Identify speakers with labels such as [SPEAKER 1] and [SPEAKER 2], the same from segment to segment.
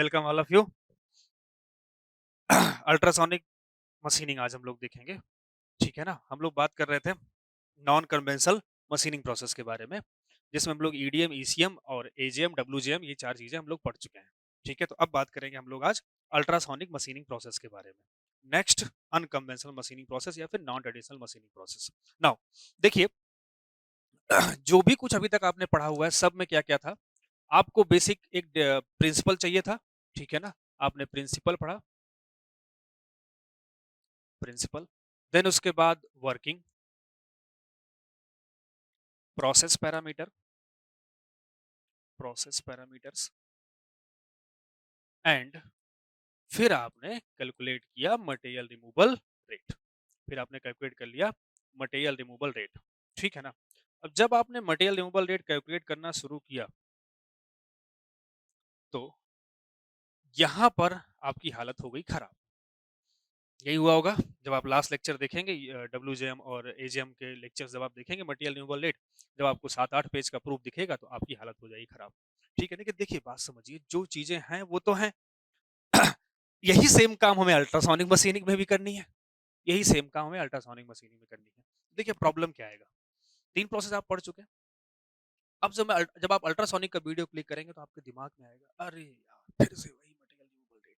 [SPEAKER 1] Welcome all of you. Ultrasonic machining आज हम लोग देखेंगे, ठीक है ना? हम लोग बात कर रहे थे नॉन कन्वेंशनल मशीनिंग प्रोसेस के बारे में, जिसमें हम लोग ईडीएम, ईसीएम और एजीएम, डब्ल्यूजीएम ये 4 चीजें हम लोग पढ़ चुके हैं, ठीक है? तो अब बात करेंगे हम लोग आज अल्ट्रासोनिक मशीनिंग प्रोसेस के बारे में। नेक्स्ट अनकन्वेंशनल मशीनिंग प्रोसेस या फिर non traditional machining process. Now देखिए, जो भी कुछ अभी तक आपने पढ़ा हुआ है सब में क्या-क्या था? आपको बेसिक एक प्रिंसिपल चाहिए था, ठीक है ना? आपने प्रिंसिपल पढ़ा, प्रिंसिपल, देन उसके बाद working, process parameter, process parameters and फिर आपने कैलकुलेट किया मटेरियल रिमूवल रेट। फिर आपने कैलकुलेट कर लिया मटेरियल रिमूवल रेट, ठीक है ना? अब जब आपने मटेरियल रिमूवल रेट कैलकुलेट करना शुरू किया तो यहां पर आपकी हालत हो गई खराब। यही हुआ होगा जब आप लास्ट लेक्चर देखेंगे, डब्ल्यूजेएम और एजीएम के लेक्चर्स जब आप देखेंगे मटेरियल रिमूवल रेट, जब आपको 7-8 पेज का प्रूफ दिखेगा तो आपकी हालत हो जाएगी खराब, ठीक है? लेकिन देखिए बात समझिए, जो चीजें हैं वो तो हैं। यही सेम काम हमें अल्ट्रासोनिक मशीनिंग में भी करनी है, यही सेम काम हमें अल्ट्रासोनिक मशीनिंग में करनी है। देखिए प्रॉब्लम क्या आएगा, 3 प्रोसेस आप पढ़ चुके हैं। अब जब आप अल्ट्रासोनिक का वीडियो क्लिक करेंगे तो आपके दिमाग में आएगा, अरे यार फिर से वही मटेरियल रिमूवल रेट,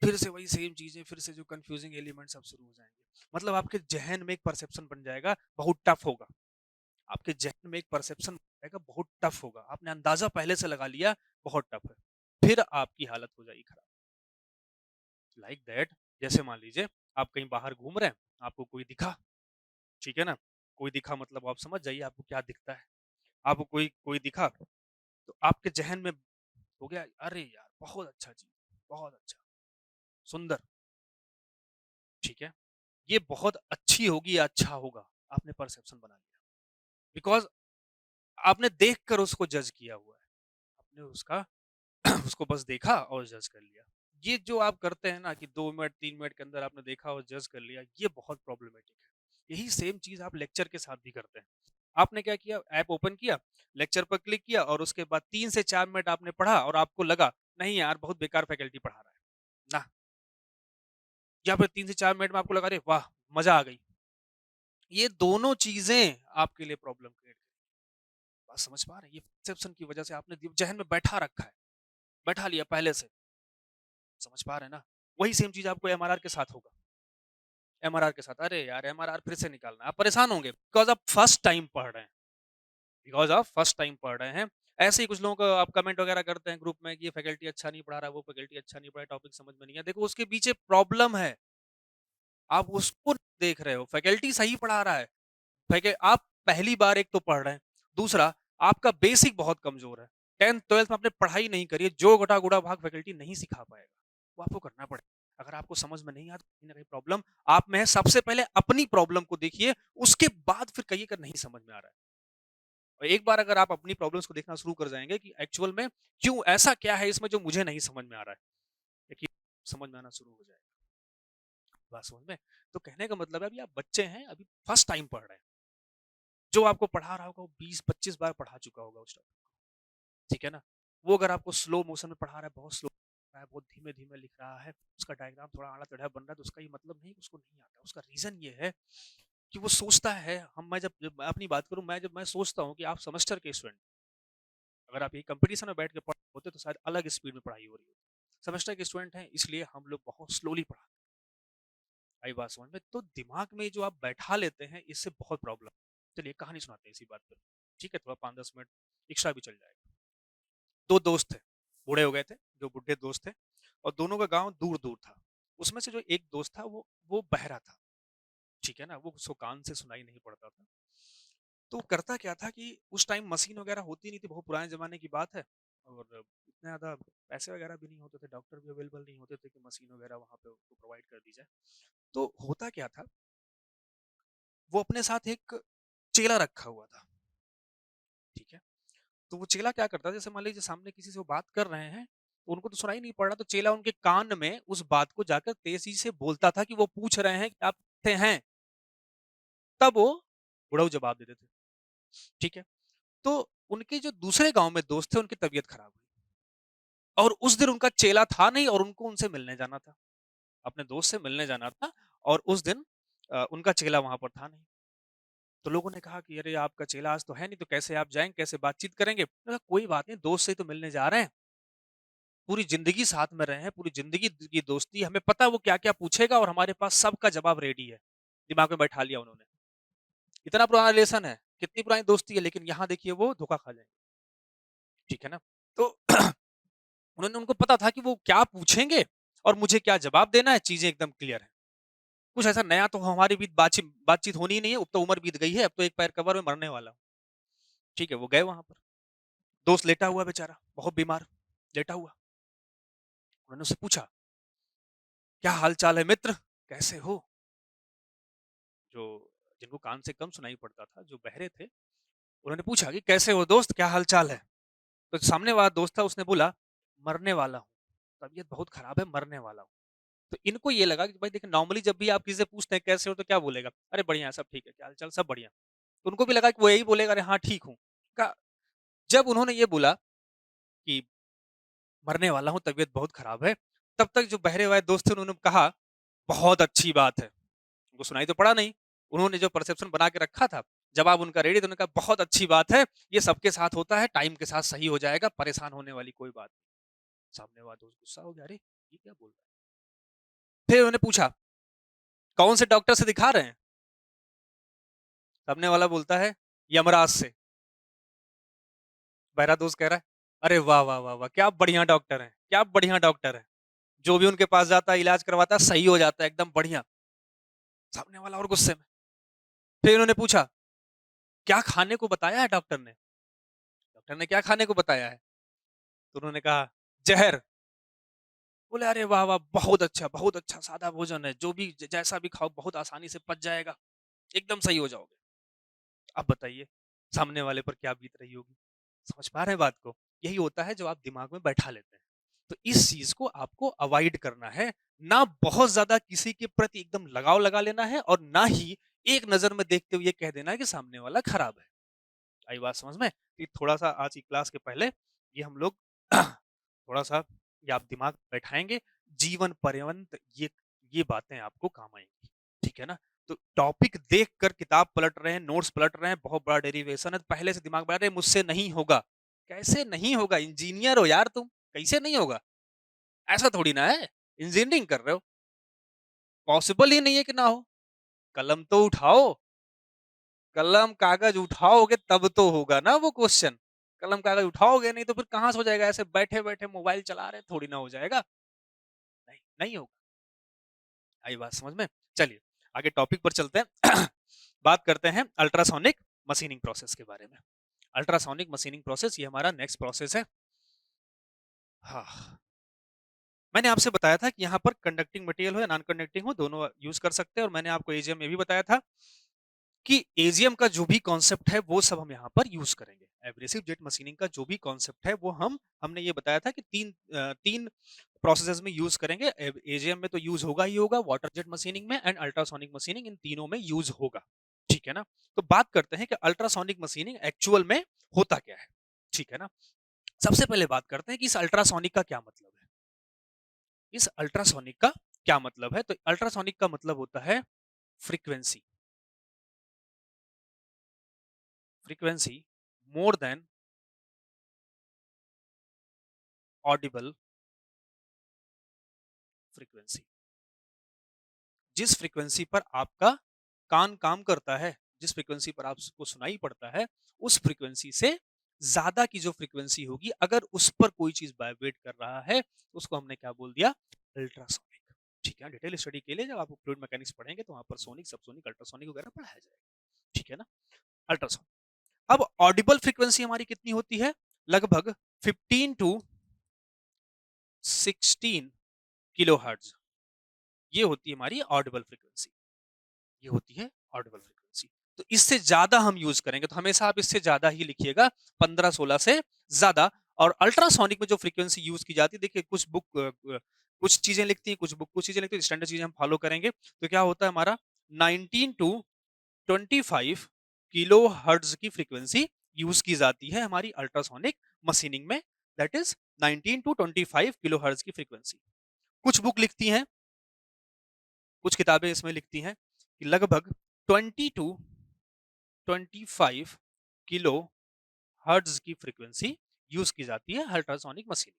[SPEAKER 1] फिर से वही सेम चीजें, फिर से जो कंफ्यूजिंग एलिमेंट्स अब शुरू हो जाएंगे। मतलब आपके जहन में एक परसेप्शन बन जाएगा, बहुत टफ होगा। आपके जहन में एक परसेप्शन बन जाएगा, बहुत टफ होगा। आपने अंदाजा पहले से लगा लिया, बहुत टफ है। फिर आपकी हालत हो जाएगी खराब। लाइक दैट, जैसे मान लीजिए आप कहीं बाहर घूम रहे हैं, आपको कोई दिखा, ठीक है ना? कोई दिखा मतलब आप समझ जाइए आपको क्या दिखता है। आपको कोई कोई दिखा तो आपके जहन में हो गया, अरे यार बहुत अच्छा चीज, बहुत अच्छा, सुंदर, ठीक है? ये बहुत अच्छी होगी या अच्छा होगा, आपने परसेप्शन बना लिया। बिकॉज आपने देख कर उसको जज किया हुआ है, आपने उसका उसको बस देखा और जज कर लिया। ये जो आप करते हैं ना कि 2 मिनट 3 मिनट के अंदर आपने देखा और जज कर लिया, ये बहुत प्रॉब्लमेटिक है। यही सेम चीज आप लेक्चर के साथ भी करते हैं। आपने क्या किया, ऐप ओपन किया, लेक्चर पर क्लिक किया और उसके बाद 3 से 4 मिनट आपने पढ़ा और आपको लगा नहीं यार बहुत बेकार फैकल्टी पढ़ा रहा है ना, या फिर 3 से 4 मिनट में आपको लगा अरे वाह मजा आ गई। ये दोनों चीजें आपके लिए प्रॉब्लम क्रिएट करेंगी। बात समझ पा रहे हैं? ये परसेप्शन की वजह से आपने जहन में बैठा रखा है, बैठा लिया पहले से। समझ पा रहे हैं ना? वही सेम चीज आपको एमआरआर के साथ होगा। एमआरआर के साथ, अरे यार एमआरआर फिर से निकालना है, आप परेशान होंगे बिकॉज आप फर्स्ट टाइम पढ़ रहे हैं, बिकॉज आप फर्स्ट टाइम पढ़ रहे हैं। ऐसे ही कुछ लोगों को आप कमेंट वगैरह करते हैं ग्रुप में कि ये फैकल्टी अच्छा नहीं पढ़ा रहा, वो फैकल्टी अच्छा नहीं पढ़ा, टॉपिक समझ में नहीं है। देखो उसके पीछे प्रॉब्लम है, आप उसको देख रहे हो। फैकल्टी सही पढ़ा रहा है, आप पहली बार एक तो पढ़ रहे हैं, दूसरा आपका बेसिक बहुत कमजोर है। 10th 12th में आपने पढ़ाई नहीं करी है, जो घटा गुड़ा भाग फैकल्टी नहीं सिखा पाएगा, वो आपको करना पड़ेगा। अगर आपको समझ में नहीं आता कहीं ना कहीं प्रॉब्लम आप में है, सबसे पहले अपनी प्रॉब्लम को देखिए, उसके बाद फिर कहिए कर नहीं समझ में आ रहा है। और एक बार अगर आप अपनी प्रॉब्लम्स को देखना शुरू कर जाएंगे कि एक्चुअल में क्यों ऐसा क्या है इसमें जो मुझे नहीं समझ में आ रहा है, देखिए समझ में आना शुरू हो जाएगा। बात समझ में? तो कहने का मतलब है अभी आप बच्चे हैं, अभी फर्स्ट टाइम पढ़ रहे हैं। जो आपको पढ़ा रहा होगा वो 20-25 बार पढ़ा चुका होगा उस टॉपिक को, ठीक है ना? वो अगर आपको स्लो मोशन में पढ़ा रहा है, बहुत स्लो रहा है, बहुत धीमे-धीमे लिख रहा है, उसका डायग्राम थोड़ा आड़ा-टेढ़ा बन रहा है, तो उसका ये मतलब नहीं कि उसको नहीं आता। उसका रीज़न ये है कि वो सोचता है, हम मैं जब जब मैं अपनी बात करूँ, जब मैं सोचता हूँ कि आप सेमेस्टर के स्टूडेंट, अगर आप ये कंपटीशन में बैठ के पढ़ रहे होते तो शायद अलग स्पीड में पढ़ाई हो रही होती। सेमेस्टर के स्टूडेंट हैं इसलिए हम लोग बहुत स्लोली पढ़ाते हैं। आई बात समझ में? तो दिमाग में जो आप बैठा लेते हैं इससे बहुत प्रॉब्लम। चलिए कहानी सुनाते हैं इसी बात पे, ठीक है? थोड़ा 5-10 मिनट एक्स्ट्रा भी चल जाएगा। 2 दोस्त थे, बूढ़े हो गए थे, 2 बुड्ढे दोस्त थे और दोनों का गाँव दूर-दूर था। उसमें से जो एक दोस्त था वो बहरा था, ठीक है ना? वो उसको कान से सुनाई नहीं पड़ता था। तो करता क्या था कि उस टाइम मशीन वगैरह होती नहीं थी, बहुत पुराने ज़माने की बात है और इतना ज़्यादा पैसे वगैरह भी नहीं होते थे, डॉक्टर भी अवेलेबल नहीं होते थे कि मशीन वगैरह वहाँ पे उसको प्रोवाइड कर दी जाए। तो होता क्या था, वो अपने साथ एक चेला रखा हुआ था, ठीक है? तो वो चेला क्या करता है, जैसे मान लीजिए सामने किसी से वो बात कर रहे हैं, तो उनको तो सुनाई नहीं पड़ रहा, तो चेला उनके कान में उस बात को जाकर तेजी से बोलता था कि वो पूछ रहे हैं कि आप कैसे हैं? तब वो बुढ़ऊ जवाब देते थे, ठीक है? तो उनके जो दूसरे गाँव में दोस्त थे, उनकी तबीयत खराब हुई। और उस दिन उनका चेला था नहीं और उनको उनसे मिलने जाना था। अपने दोस्त से मिलने जाना था और उस दिन उनका चेला वहाँ पर था नहीं। तो लोगों ने कहा कि अरे आपका चेला आज तो है नहीं, तो कैसे आप जाएँगे, कैसे बातचीत करेंगे? मैंने कहा कोई बात नहीं, दोस्त से ही तो मिलने जा रहे हैं। पूरी ज़िंदगी साथ में रहे हैं, पूरी ज़िंदगी की दोस्ती, हमें पता है वो क्या-क्या पूछेगा और हमारे पास सबका जवाब रेडी है। दिमाग में बैठा लिया उन्होंने। इतना पुराना रिलेशन है, कितनी पुरानी दोस्ती है, लेकिन यहाँ देखिए वो धोखा खा जाएँगे, ठीक है ना? तो उन्होंने उनको पता था कि वो क्या पूछेंगे और मुझे क्या जवाब देना है, चीज़ें एकदम क्लियर है। कुछ ऐसा नया तो हमारे बीच बातचीत होनी ही नहीं है, अब तो उम्र बीत गई है, अब तो एक पैर कब्र में मरने वाला हूँ। ठीक है, वो गए वहाँ पर। दोस्त लेटा हुआ बेचारा, बहुत बीमार, लेटा हुआ। उन्होंने उससे पूछा, "क्या हाल-चाल है मित्र? कैसे हो?" जो जिनको कान से कम सुनाई पड़ता था, जो बहरे थे, उन्होंने पूछा कि, "कैसे हो दोस्त? क्या हाल-चाल है?" तो सामने वाला दोस्त था, उसने बोला, "मरने वाला हूँ, तबीयत बहुत खराब है, मरने वाला हूँ।" तो इनको ये लगा कि भाई देखिए नॉर्मली जब भी आप किसी से पूछते हैं कैसे हो तो क्या बोलेगा? अरे बढ़िया है, सब ठीक है, क्या हाल-चाल? सब बढ़िया। तो उनको भी लगा कि वो यही बोलेगा, अरे हाँ, ठीक हूँ। का जब उन्होंने ये बोला कि मरने वाला हूँ, तबीयत बहुत खराब है, तब तक जो बहरे हुए दोस्त थे उन्होंने कहा, बहुत अच्छी बात है। उनको सुनाई तो पड़ा नहीं। उन्होंने जो परसेप्शन बना के रखा था, जवाब उनका रेडी, तो उन्होंने कहा बहुत अच्छी बात है, ये सबके साथ होता है, टाइम के साथ सही हो जाएगा, परेशान होने वाली कोई बात नहीं। सामने वाला दोस्त गुस्सा हो गया, अरे! ये क्या बोल रहा है? फिर उन्होंने पूछा, कौन से डॉक्टर से दिखा रहे हैं? सामने वाला बोलता है, यमराज से। बहरा दोस्त कह रहा है, अरे वाह, वाह, वाह, वाह! क्या बढ़िया डॉक्टर हैं, क्या बढ़िया डॉक्टर हैं। जो भी उनके पास जाता है, इलाज करवाता है, सही हो जाता है, एकदम बढ़िया। सामने वाला और गुस्से में। फिर उन्होंने पूछा, क्या खाने को बताया है डॉक्टर ने? डॉक्टर ने क्या खाने को बताया है? तो उन्होंने कहा, ज़हर। बोले, अरे वाह, वाह! बहुत अच्छा सादा भोजन है, जो भी जैसा भी खाओ बहुत आसानी से पच जाएगा, एकदम सही हो जाओगे। अब बताइए, सामने वाले पर क्या बीत रही होगी? समझ पा रहे हैं बात को? यही होता है जो आप दिमाग में बैठा लेते हैं। तो इस चीज़ को आपको अवॉइड करना है, ना बहुत ज़्यादा किसी के प्रति एकदम लगाव लगा लेना है और ना ही एक नज़र में देखते हुए कह देना है कि सामने वाला खराब है। आई बात समझ में? कि थोड़ा-सा आज की क्लास के पहले ये हम लोग थोड़ा-सा ये आप दिमाग बैठाएँगे, जीवन पर्यंत ये बातें आपको काम आएँगी। ठीक है ना? तो टॉपिक देखकर किताब पलट रहे हैं, नोट्स पलट रहे हैं, बहुत बड़ा डेरिवेशन है, तो पहले से दिमाग बैठा रहे मुझसे नहीं होगा। कैसे नहीं होगा? इंजीनियर हो यार तुम, कैसे नहीं होगा? ऐसा थोड़ी ना है, इंजीनियरिंग कर रहे हो, पॉसिबल ही नहीं है कि ना हो। कलम तो उठाओ, कलम कागज उठाओगे तब तो होगा ना वो क्वेश्चन। कलम कागज उठाओगे नहीं तो फिर कहाँ से हो जाएगा? ऐसे बैठे-बैठे मोबाइल चला रहे थोड़ी ना हो जाएगा। नहीं, नहीं होगा। आई बात समझ में? चलिए, आगे टॉपिक पर चलते हैं। बात करते हैं अल्ट्रासोनिक मशीनिंग प्रोसेस के बारे में। अल्ट्रासोनिक मशीनिंग प्रोसेस ये हमारा नेक्स्ट प्रोसेस है। हाँ। मैंने आपसे बताया था कि यहाँ पर कंडक्टिंग मटेरियल हो या नॉन कंडक्टिंग हो, दोनों यूज़ कर सकते हैं और मैंने आपको एजीएम में भी बताया था कि एजीएम का जो भी कॉन्सेप्ट है वो सब हम यहाँ पर यूज़ करेंगे। एब्रेसिव जेट मशीनिंग का जो भी कॉन्सेप्ट है वो हमने ये बताया था कि 3 प्रोसेसेस में यूज़ करेंगे। एजीएम में तो यूज़ होगा ही होगा, वाटर जेट मशीनिंग में एंड अल्ट्रासोनिक मशीनिंग, इन तीनों में यूज़ होगा। ठीक है ना? तो बात करते हैं कि अल्ट्रासोनिक मशीनिंग एक्चुअल में होता क्या है? ठीक है ना? सबसे पहले बात करते हैं कि इस अल्ट्रासोनिक का क्या मतलब है? इस अल्ट्रासोनिक का क्या मतलब है? तो अल्ट्रासोनिक का मतलब होता है frequency. Frequency more than Audible frequency. जिस फ्रीक्वेंसी पर आपका कान काम करता है, जिस फ्रीक्वेंसी पर आपको सुनाई पड़ता है, उस फ्रीक्वेंसी से ज़्यादा की जो फ्रीक्वेंसी होगी, अगर उस पर कोई चीज़ वाइब्रेट कर रहा है, तो उसको हमने क्या बोल दिया? अल्ट्रासोनिक। ठीक है? डिटेल स्टडी के लिए जब आप फ्लूइड मैकेनिक्स पढ़ेंगे, तो वहाँ पर सोनिक, सबसोनिक, अल्ट्रासोनिक वगैरह पढ़ाया जाएगा। ठीक है ना? अल्ट्रासोनिक। अब ऑडिबल फ्रीक्वेंसी हमारी कितनी होती है? लगभग 15 टू 16 किलोहर्ट्ज़। ये होती है हमारी ऑडिबल फ्रीक्वेंसी। ये होती है ऑडिबल फ्रीक्वेंसी। तो इससे ज़्यादा हम यूज़ करेंगे, तो हमेशा आप इससे ज़्यादा ही लिखिएगा, 15-16 से ज़्यादा। और अल्ट्रासोनिक में जो फ्रीक्वेंसी यूज़ की जाती है, देखिए कुछ चीज़ें लिखती हैं, कुछ चीज़ें लिखती हैं, स्टैंडर्ड चीज़ें हम फॉलो करेंगे। तो क्या होता है हमारा 19 टू 25 किलोहर्ट्ज़ की फ्रीक्वेंसी यूज़ की जाती है हमारी अल्ट्रासोनिक मशीनिंग में, दैट इज़ 19 टू 25 किलोहर्ट्ज की फ्रीक्वेंसी। कुछ बुक लिखती हैं, कुछ किताबें इसमें लिखती हैं कि लगभग 20 टू 25 किलो हर्ट्ज की फ्रीक्वेंसी यूज की जाती है अल्ट्रासोनिक मशीन।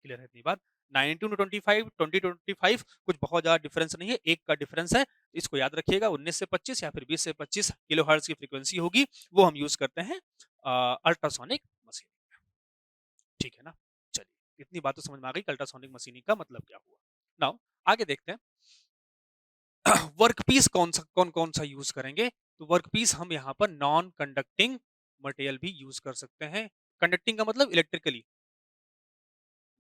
[SPEAKER 1] क्लियर है इतनी बात? 19 टू 25, 20 टू 25 कुछ बहुत ज्यादा डिफरेंस नहीं है, एक का डिफरेंस है। इसको याद रखिएगा, 19 से 25 या फिर 20 से 25 किलो हर्ट्ज की फ्रीक्वेंसी होगी, वो हम यूज करते हैं अल्ट्रासोनिक मशीन। ठीक है ना? चलिए, इतनी बात तो समझ में आ गई कि अल्ट्रासोनिक मशीनिंग का मतलब क्या हुआ। नाउ आगे देखते हैं। वर्कपीस कौन कौन सा यूज करेंगे? तो वर्कपीस हम यहाँ पर नॉन कंडक्टिंग मटेरियल भी यूज कर सकते हैं। कंडक्टिंग का मतलब इलेक्ट्रिकली,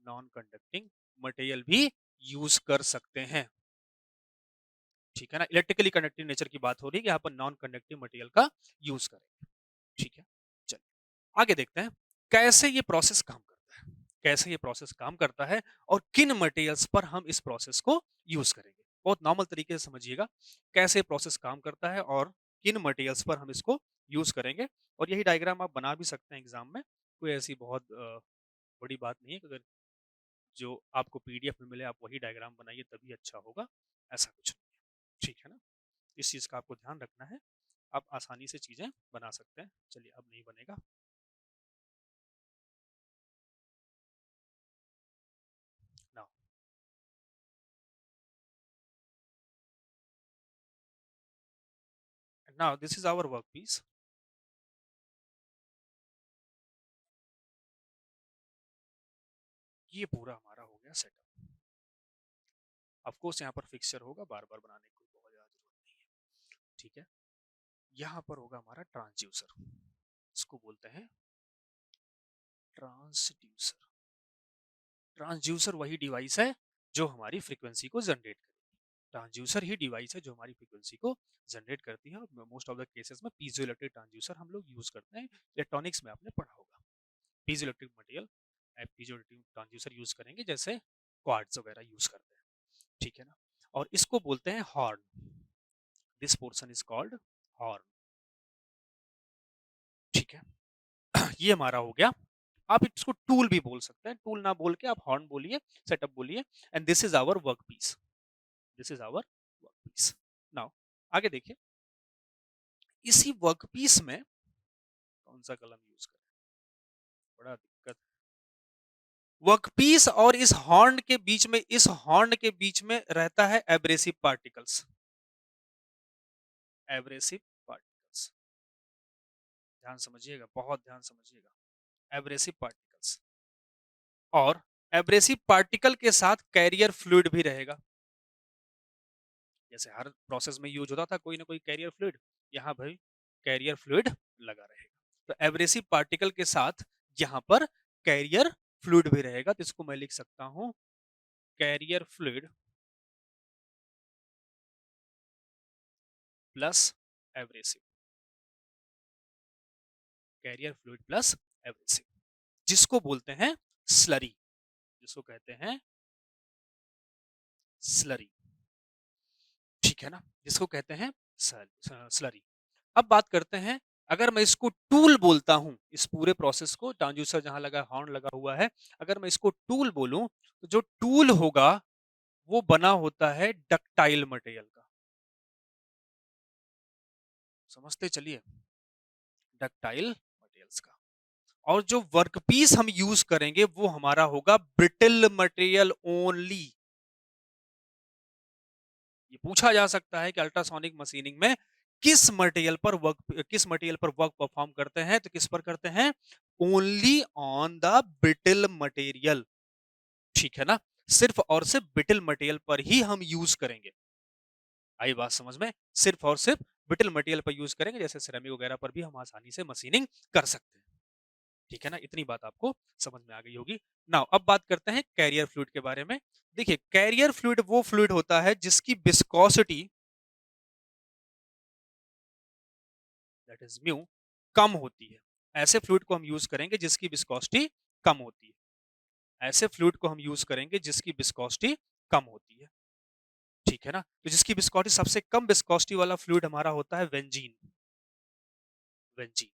[SPEAKER 1] नॉन कंडक्टिंग मटेरियल भी यूज कर सकते हैं। ठीक है ना? इलेक्ट्रिकली कंडक्टिव नेचर की बात हो रही है, यहाँ पर नॉन कंडक्टिव मटेरियल का यूज करेंगे। ठीक है, चलिए आगे देखते हैं कैसे ये प्रोसेस काम करता है, कैसे ये प्रोसेस काम करता है और किन मटेरियल्स पर हम इस प्रोसेस को यूज करेंगे। बहुत नॉर्मल तरीके से समझिएगा कैसे प्रोसेस काम करता है और किन मटेरियल्स पर हम इसको यूज करेंगे। और यही डायग्राम आप बना भी सकते हैं एग्जाम में, कोई ऐसी बहुत बड़ी बात नहीं है। अगर जो आपको पीडीएफ में मिले आप वही डायग्राम बनाइए तभी अच्छा होगा, ऐसा कुछ नहीं है। ठीक है ना? इस चीज का आपको ध्यान रखना है, आप आसानी से चीजें बना सकते हैं। चलिए अब नहीं बनेगा। Now now this is our work piece. ये पूरा हमारा हो गया सेटअप। ऑफ कोर्स यहाँ पर फिक्सचर होगा, बार बार बनाने की कोई बहुत ज्यादा जरूरत नहीं है। ठीक है, यहाँ पर होगा हमारा ट्रांसड्यूसर, इसको बोलते हैं ट्रांसड्यूसर। ट्रांसड्यूसर वही डिवाइस है जो हमारी फ्रीक्वेंसी को जनरेट करे। ट्रांसड्यूसर ही डिवाइस है जो हमारी फ्रीक्वेंसी को जनरेट करती है। और मोस्ट ऑफ द केसेस में पीजो इलेक्ट्रिक ट्रांसड्यूसर हम लोग यूज करते हैं। इलेक्ट्रॉनिक्स में आपने पढ़ा होगा, piezo electric material, piezo electric transducer use करेंगे, जैसे क्वार्ट्ज वगैरह यूज करते हैं। ठीक है ना? और इसको बोलते हैं horn. This portion is called horn. ठीक है, ये हमारा हो गया। आप इसको टूल भी बोल सकते हैं, टूल ना बोल के आप हॉर्न बोलिए, सेटअप बोलिए। And this is our work piece, this is our work piece. Now आगे देखिए, इसी वर्क पीस में कौन सा कलम यूज करें, बड़ा दिक्कत। वर्कपीस और इस हॉर्न के बीच में, इस हॉर्न के बीच में रहता है एब्रेसिव पार्टिकल्स। एब्रेसिव पार्टिकल्स, ध्यान समझिएगा, बहुत ध्यान समझिएगा। एब्रेसिव पार्टिकल्स, और एब्रेसिव पार्टिकल के साथ कैरियर फ्लूइड भी रहेगा। जैसे हर प्रोसेस में यूज होता था कोई ना कोई कैरियर फ्लूइड, यहाँ भाई कैरियर फ्लूइड लगा रहेगा। तो एब्रेसिव पार्टिकल के साथ यहाँ पर कैरियर फ्लूइड भी रहेगा। तो इसको मैं लिख सकता हूं carrier fluid plus abrasive, carrier fluid plus abrasive, जिसको बोलते हैं स्लरी, जिसको कहते हैं स्लरी। ठीक है ना? जिसको कहते हैं स्लरी। अब बात करते हैं, अगर मैं इसको टूल बोलता हूं, इस पूरे प्रोसेस को, ट्रांसड्यूसर जहां लगा, हॉर्न लगा हुआ है, अगर मैं इसको टूल बोलूं तो जो टूल होगा वो बना होता है डक्टाइल मटेरियल का। समझते चलिए, डक्टाइल मटेरियल्स का। और जो वर्कपीस हम यूज करेंगे वो हमारा होगा ब्रिटल मटेरियल ओनली। ये पूछा जा सकता है कि अल्ट्रासोनिक मशीनिंग में किस मटेरियल पर वर्क परफॉर्म करते हैं, तो किस पर करते हैं? Only on the brittle material. ठीक है ना? सिर्फ और सिर्फ ब्रिटल मटेरियल पर ही हम यूज करेंगे। आई बात समझ में? सिर्फ और सिर्फ ब्रिटल मटेरियल पर यूज करेंगे, जैसे सिरेमिक वगैरह पर भी हम आसानी से मशीनिंग कर सकते हैं। ठीक है ना? इतनी बात आपको समझ में आ गई होगी। नाउ अब बात करते हैं कैरियर फ्लूइड के बारे में। देखिए, कैरियर फ्लूइड वो फ्लूइड होता है जिसकी विस्कोसिटी, दैट इज म्यू, कम होती है। ऐसे फ्लूइड को हम यूज करेंगे जिसकी विस्कोसिटी कम होती है। ऐसे फ्लूइड को हम यूज करेंगे जिसकी विस्कोसिटी कम होती है। ठीक है ना? तो जिसकी विस्कोसिटी, सबसे कम विस्कोसिटी वाला फ्लूइड हमारा होता है बेंजीन। बेंजीन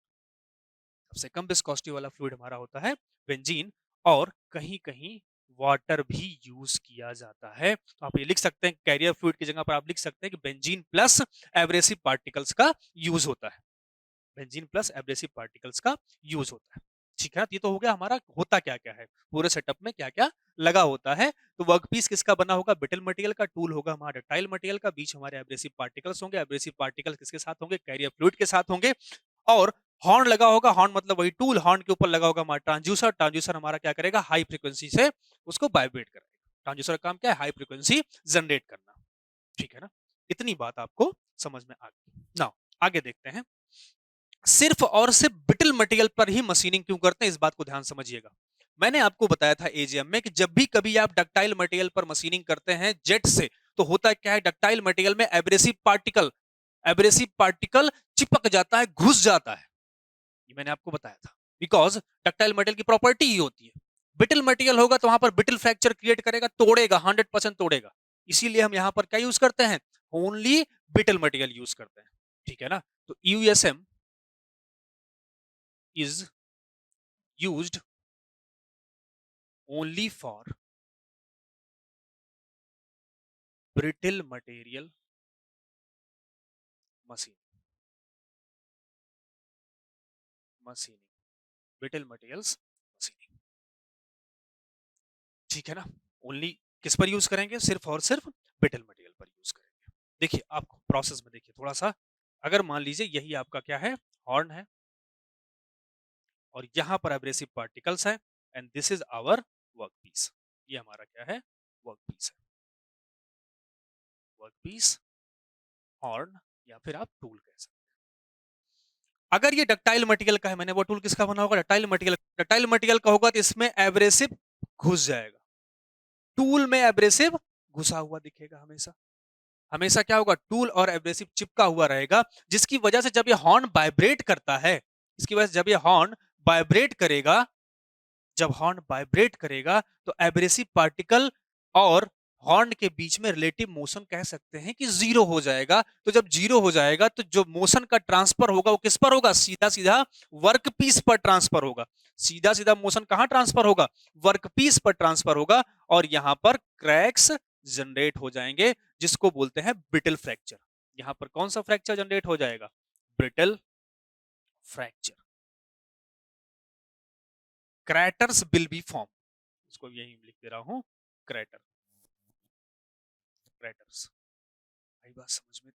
[SPEAKER 1] सबसे कम विस्कोसिटी वाला फ्लूइड हमारा होता है बेंजीन। और कहीं-कहीं वाटर भी यूज किया जाता है। तो आप ये लिख सकते हैं, कैरियर फ्लूइड की जगह पर आप लिख सकते हैं कि बेंजीन प्लस एब्रेसिव पार्टिकल्स का यूज होता है। बेंजीन प्लस एब्रेसिव पार्टिकल्स का यूज होता है। ठीक है, ये तो हो गया हमारा होता क्या-क्या है, पूरे सेटअप में क्या-क्या लगा होता है। तो वर्कपीस किसका बना होगा? ब्रिटल मटेरियल का। टूल होगा हमारा डक्टाइल मटेरियल का। बीच हमारे एब्रेसिव पार्टिकल्स होंगे। एब्रेसिव पार्टिकल किसके साथ होंगे? कैरियर फ्लूइड के साथ होंगे। और हॉर्न लगा होगा, हॉर्न मतलब वही टूल, हॉर्न के ऊपर लगा होगा हमारा ट्रांसड्यूसर। ट्रांसड्यूसर हमारा क्या करेगा? हाई फ्रीक्वेंसी से उसको वाइब्रेट करेगा। ट्रांसड्यूसर का काम क्या है? हाई फ्रीक्वेंसी जनरेट करना। ठीक है ना? इतनी बात आपको समझ में आ गई। नाउ आगे देखते हैं। सिर्फ और सिर्फ ब्रिटल मटेरियल पर ही मशीनिंग क्यों करते हैं, इस बात को ध्यान समझिएगा। मैंने आपको बताया था एजीएम में कि जब भी कभी आप डक्टाइल मटेरियल पर मशीनिंग करते हैं जेट से, तो होता क्या है? डक्टाइल मटेरियल में एब्रेसिव पार्टिकल चिपक जाता है, घुस जाता है। ये मैंने आपको बताया था। बिकॉज डक्टाइल मटेरियल की प्रॉपर्टी ही होती है। ब्रिटल मटेरियल होगा तो वहां पर ब्रिटल फ्रैक्चर क्रिएट करेगा, तोड़ेगा, 100% तोड़ेगा। इसीलिए हम यहां पर क्या यूज करते हैं? ओनली ब्रिटल मटेरियल यूज करते हैं। ठीक है ना? तो USM is used only for brittle material machining brittle materials machining। ठीक है ना? ओनली किस पर यूज करेंगे? सिर्फ और सिर्फ ब्रिटल मटेरियल पर यूज करेंगे। देखिए आप प्रोसेस में देखिए थोड़ा सा। अगर मान लीजिए यही आपका क्या है? हॉर्न है, और यहां पर एब्रेसिव पार्टिकल्स है, and this is our work piece. ये हमारा क्या है? वर्क पीस है। वर्क पीस, हॉर्न, या फिर आप टूल कह सकते हैं। अगर ये डक्टाइल मटेरियल का है, मैंने वो टूल किसका बना होगा? डक्टाइल मटेरियल का होगा तो इसमें एब्रेसिव घुस जाएगा। टूल में एब्रेसिव घुसा हुआ दिखेगा हमेशा। हमेशा क्या होगा? टूल और एब्रेसिव चिपका हुआ रहेगा, जिसकी वजह से जब ये हॉर्न वाइब्रेट करता है, इसकी वजह से जब ये हॉर्न वाइब्रेट करेगा, जब हॉर्न वाइब्रेट करेगा तो एब्रेसिव पार्टिकल और हॉर्न के बीच में रिलेटिव मोशन कह सकते हैं कि जीरो हो जाएगा। तो जब जीरो हो जाएगा तो जो मोशन का ट्रांसफर होगा वो किस पर होगा? सीधा सीधा वर्कपीस पर ट्रांसफर होगा। सीधा सीधा मोशन कहां ट्रांसफर होगा? वर्कपीस पर ट्रांसफर होगा, और यहां पर क्रैक्स जनरेट हो जाएंगे, जिसको बोलते हैं ब्रिटल फ्रैक्चर। यहां पर कौन सा फ्रैक्चर जनरेट हो जाएगा? Brittle fracture. Craters will be form. इसको यही लिख दे रहा हूं, क्रैटर, क्रैटर्स। आई बात समझ में?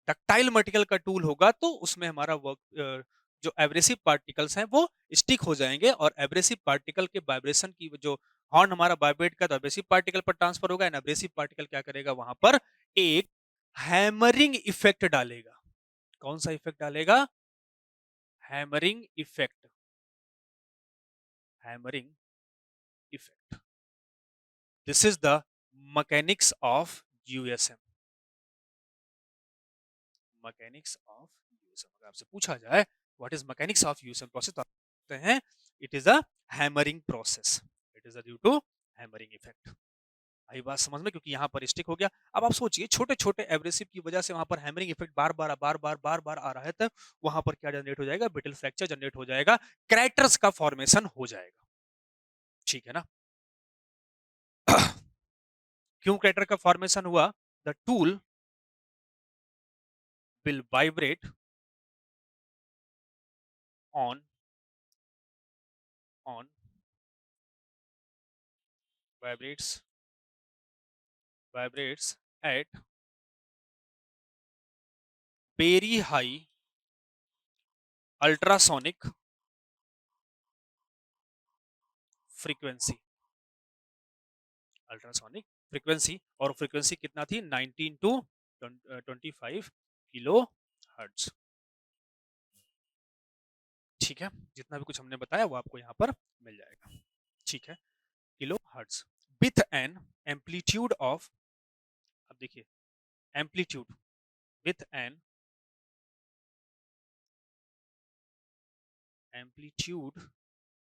[SPEAKER 1] डक्टाइल मटेरियल का टूल होगा तो उसमें हमारा वर्क जो एब्रेसिव पार्टिकल्स हैं वो स्टिक हो जाएंगे, और एब्रेसिव पार्टिकल के वाइब्रेशन की जो हॉर्न हमारा वाइब्रेट का, तो एब्रेसिव पार्टिकल पर ट्रांसफर होगा, एंड एब्रेसिव पार्टिकल क्या करेगा? वहां पर एक हैमरिंग इफेक्ट डालेगा। कौन सा इफेक्ट डालेगा? Hammering effect. Hammering effect. This is the mechanics of USM. Mechanics of USM. अगर आपसे पूछा जाए what is mechanics of USM process, तो आप कहते हैं it is a hammering process. It is due to hammering effect. आई बात समझ में? क्योंकि यहां पर स्टिक हो गया। अब आप सोचिए छोटे छोटे एब्रेसिव की वजह से वहां पर हैमरिंग इफेक्ट बार बार आ रहा है, तो वहां पर क्या जनरेट हो जाएगा? ब्रिटल फ्रैक्चर जनरेट हो जाएगा, क्रैटर्स का फॉर्मेशन हो जाएगा। ठीक है ना? क्यों क्रैटर का फॉर्मेशन हुआ? The tool will vibrate on on vibrates vibrates at very high ultrasonic frequency। Ultrasonic frequency, और फ्रीक्वेंसी कितना थी? 19 टू 25 किलो हर्ट्ज। ठीक है, जितना भी कुछ हमने बताया वो आपको यहाँ पर मिल जाएगा। ठीक है, kilo hertz with an amplitude of, अब देखिए amplitude, with an amplitude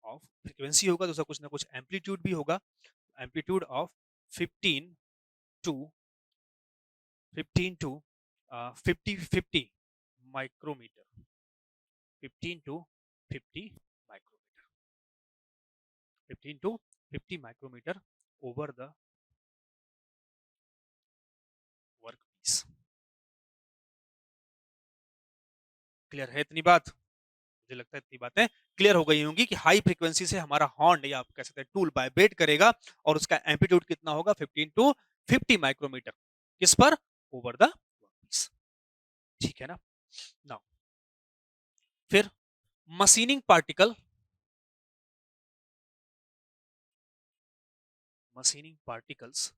[SPEAKER 1] of, frequency होगा तो उसका कुछ ना कुछ एम्पलीट्यूड भी होगा। Amplitude of 15 to 15 to 50 micrometer. 15 to 50 micrometer. 15 to 50 micrometer over the work piece. Clear है इतनी बात? मुझे लगता है इतनी बातें क्लियर हो गई होंगी कि हाई फ्रीक्वेंसी से हमारा हॉर्न या आप कह सकते हैं टूल वाइब्रेट करेगा और उसका एम्पलीट्यूड कितना होगा 15 टू 50 माइक्रोमीटर किस पर ओवर द वर्कपीस। ठीक है ना। नाउ फिर machining particle, machining particles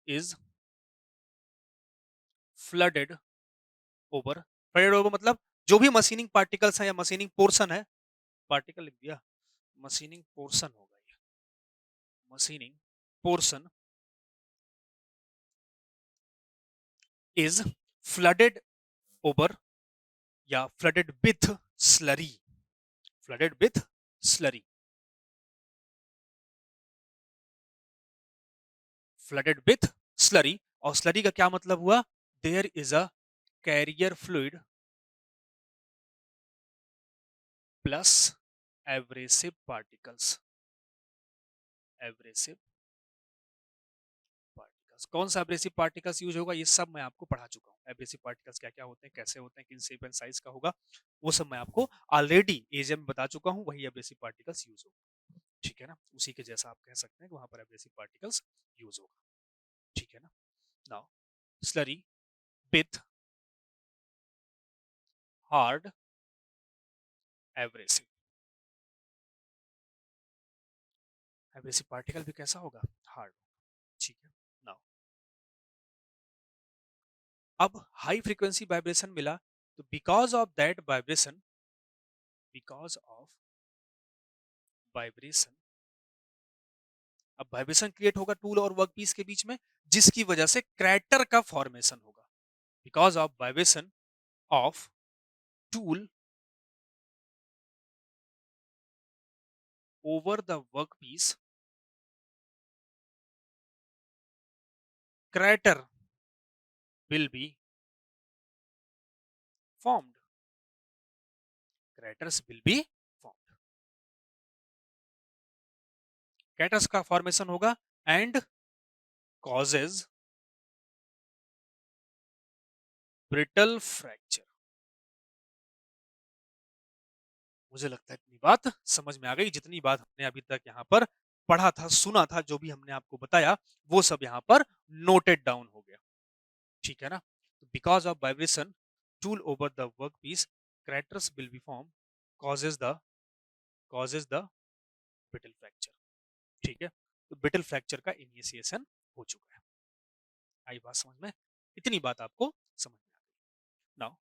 [SPEAKER 1] is flooded over, flooded over मतलब जो भी मशीनिंग पार्टिकल्स है या मशीनिंग पोर्शन है, पार्टिकल लिख दिया, मशीनिंग पोर्शन होगा ये, machining portion is flooded over या flooded with slurry, flooded with slurry, flooded with slurry. और स्लरी का क्या मतलब हुआ? There is a carrier fluid plus abrasive particles, abrasive particles. कौन सा एब्रेसिव पार्टिकल्स यूज होगा ये सब मैं आपको पढ़ा चुका हूँ। एब्रेसिव पार्टिकल्स क्या क्या होते हैं, कैसे होते हैं, किन शेप एंड साइज का होगा, वो सब मैं आपको ऑलरेडी एजीएम में बता चुका हूँ। वही एब्रेसिव पार्टिकल्स यूज होगा। ठीक है ना, उसी के जैसा आप कह सकते हैं कि वहां पर एब्रेसिव पार्टिकल्स यूज होगा। ठीक है ना। Now slurry with hard abrasive, abrasive particle भी कैसा होगा? हार्ड। ठीक है। नाउ अब हाई फ्रीक्वेंसी वाइब्रेशन मिला, तो because of that vibration, because of vibration, अब वाइब्रेशन क्रिएट होगा टूल और वर्कपीस के बीच में, जिसकी वजह से क्रैटर का फॉर्मेशन होगा। Because of vibration of tool over the workpiece, crater will be formed, craters will be formed, craters का फॉर्मेशन होगा एंड कॉजेज ब्रिटल फ्रैक्चर। मुझे लगता है इतनी बात समझ में आ गई। जितनी बात हमने अभी तक यहाँ पर पढ़ा था, सुना था, जो भी हमने आपको बताया, वो सब यहाँ पर नोटेड डाउन हो गया। ठीक है ना। Because of vibration tool over the work piece, craters will be form, causes the causes the brittle fracture। ठीक है, तो ब्रिटल फ्रैक्चर का इनिशिएशन हो चुका है। आई बात समझ में? इतनी बात आपको समझ में आ गई। नाउ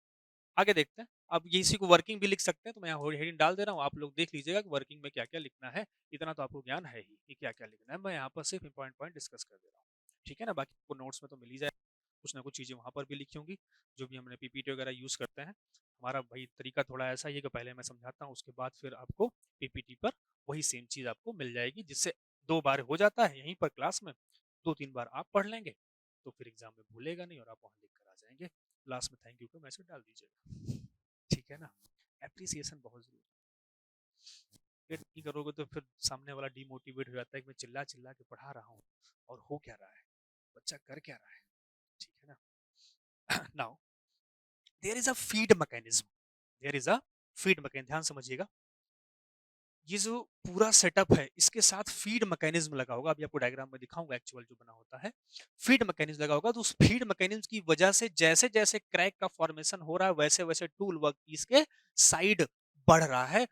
[SPEAKER 1] आगे देखते हैं। अब ये इसी को वर्किंग भी लिख सकते हैं, तो मैं यहाँ हेडिंग डाल दे रहा हूँ, आप लोग देख लीजिएगा कि वर्किंग में क्या क्या लिखना है। इतना तो आपको ज्ञान है ही कि क्या क्या लिखना है, मैं यहाँ पर सिर्फ पॉइंट पॉइंट डिस्कस कर दे रहा हूँ। ठीक है ना, बाकी आपको नोट्स में तो मिल ही जाए, कुछ ना कुछ चीज़ें वहाँ पर भी लिखी होंगी, जो भी हमने पीपीटी वगैरह यूज़ करते हैं। हमारा भाई तरीका थोड़ा ऐसा ही है कि पहले मैं समझाता हूँ, उसके बाद फिर आपको पीपीटी पर वही सेम चीज़ आपको मिल जाएगी, जिससे 2 बार हो जाता है यहीं पर क्लास में, 2-3 बार आप पढ़ लेंगे तो फिर एग्जाम में भूलेगा नहीं और आप वहाँ लिख कर आ जाएंगे। लास्ट में थैंक यू का मैसेज डाल दीजिएगा। ठीक है ना। एप्रिसिएशन बहुत जरूरी है। फिर नहीं करोगे तो फिर सामने वाला डिमोटिवेट हो जाता है कि मैं चिल्ला चिल्ला के पढ़ा रहा हूँ और हो क्या रहा है, बच्चा कर क्या रहा है। ठीक है ना। Now there is a feed mechanism, there is a feed mechanism, ध्यान समझिएगा। ये जो पूरा सेटअप है, इसके साथ फीड मैकेनिज्म लगा होगा। अभी आपको डायग्राम में दिखाऊंगा एक्चुअल जो बना होता है। फीड मैकेनिज्म लगा होगा, तो उस फीड मैकेनिज्म की वजह से जैसे जैसे क्रैक का फॉर्मेशन हो रहा है, वैसे वैसे टूल वर्क पीस के साइड बढ़ रहा है,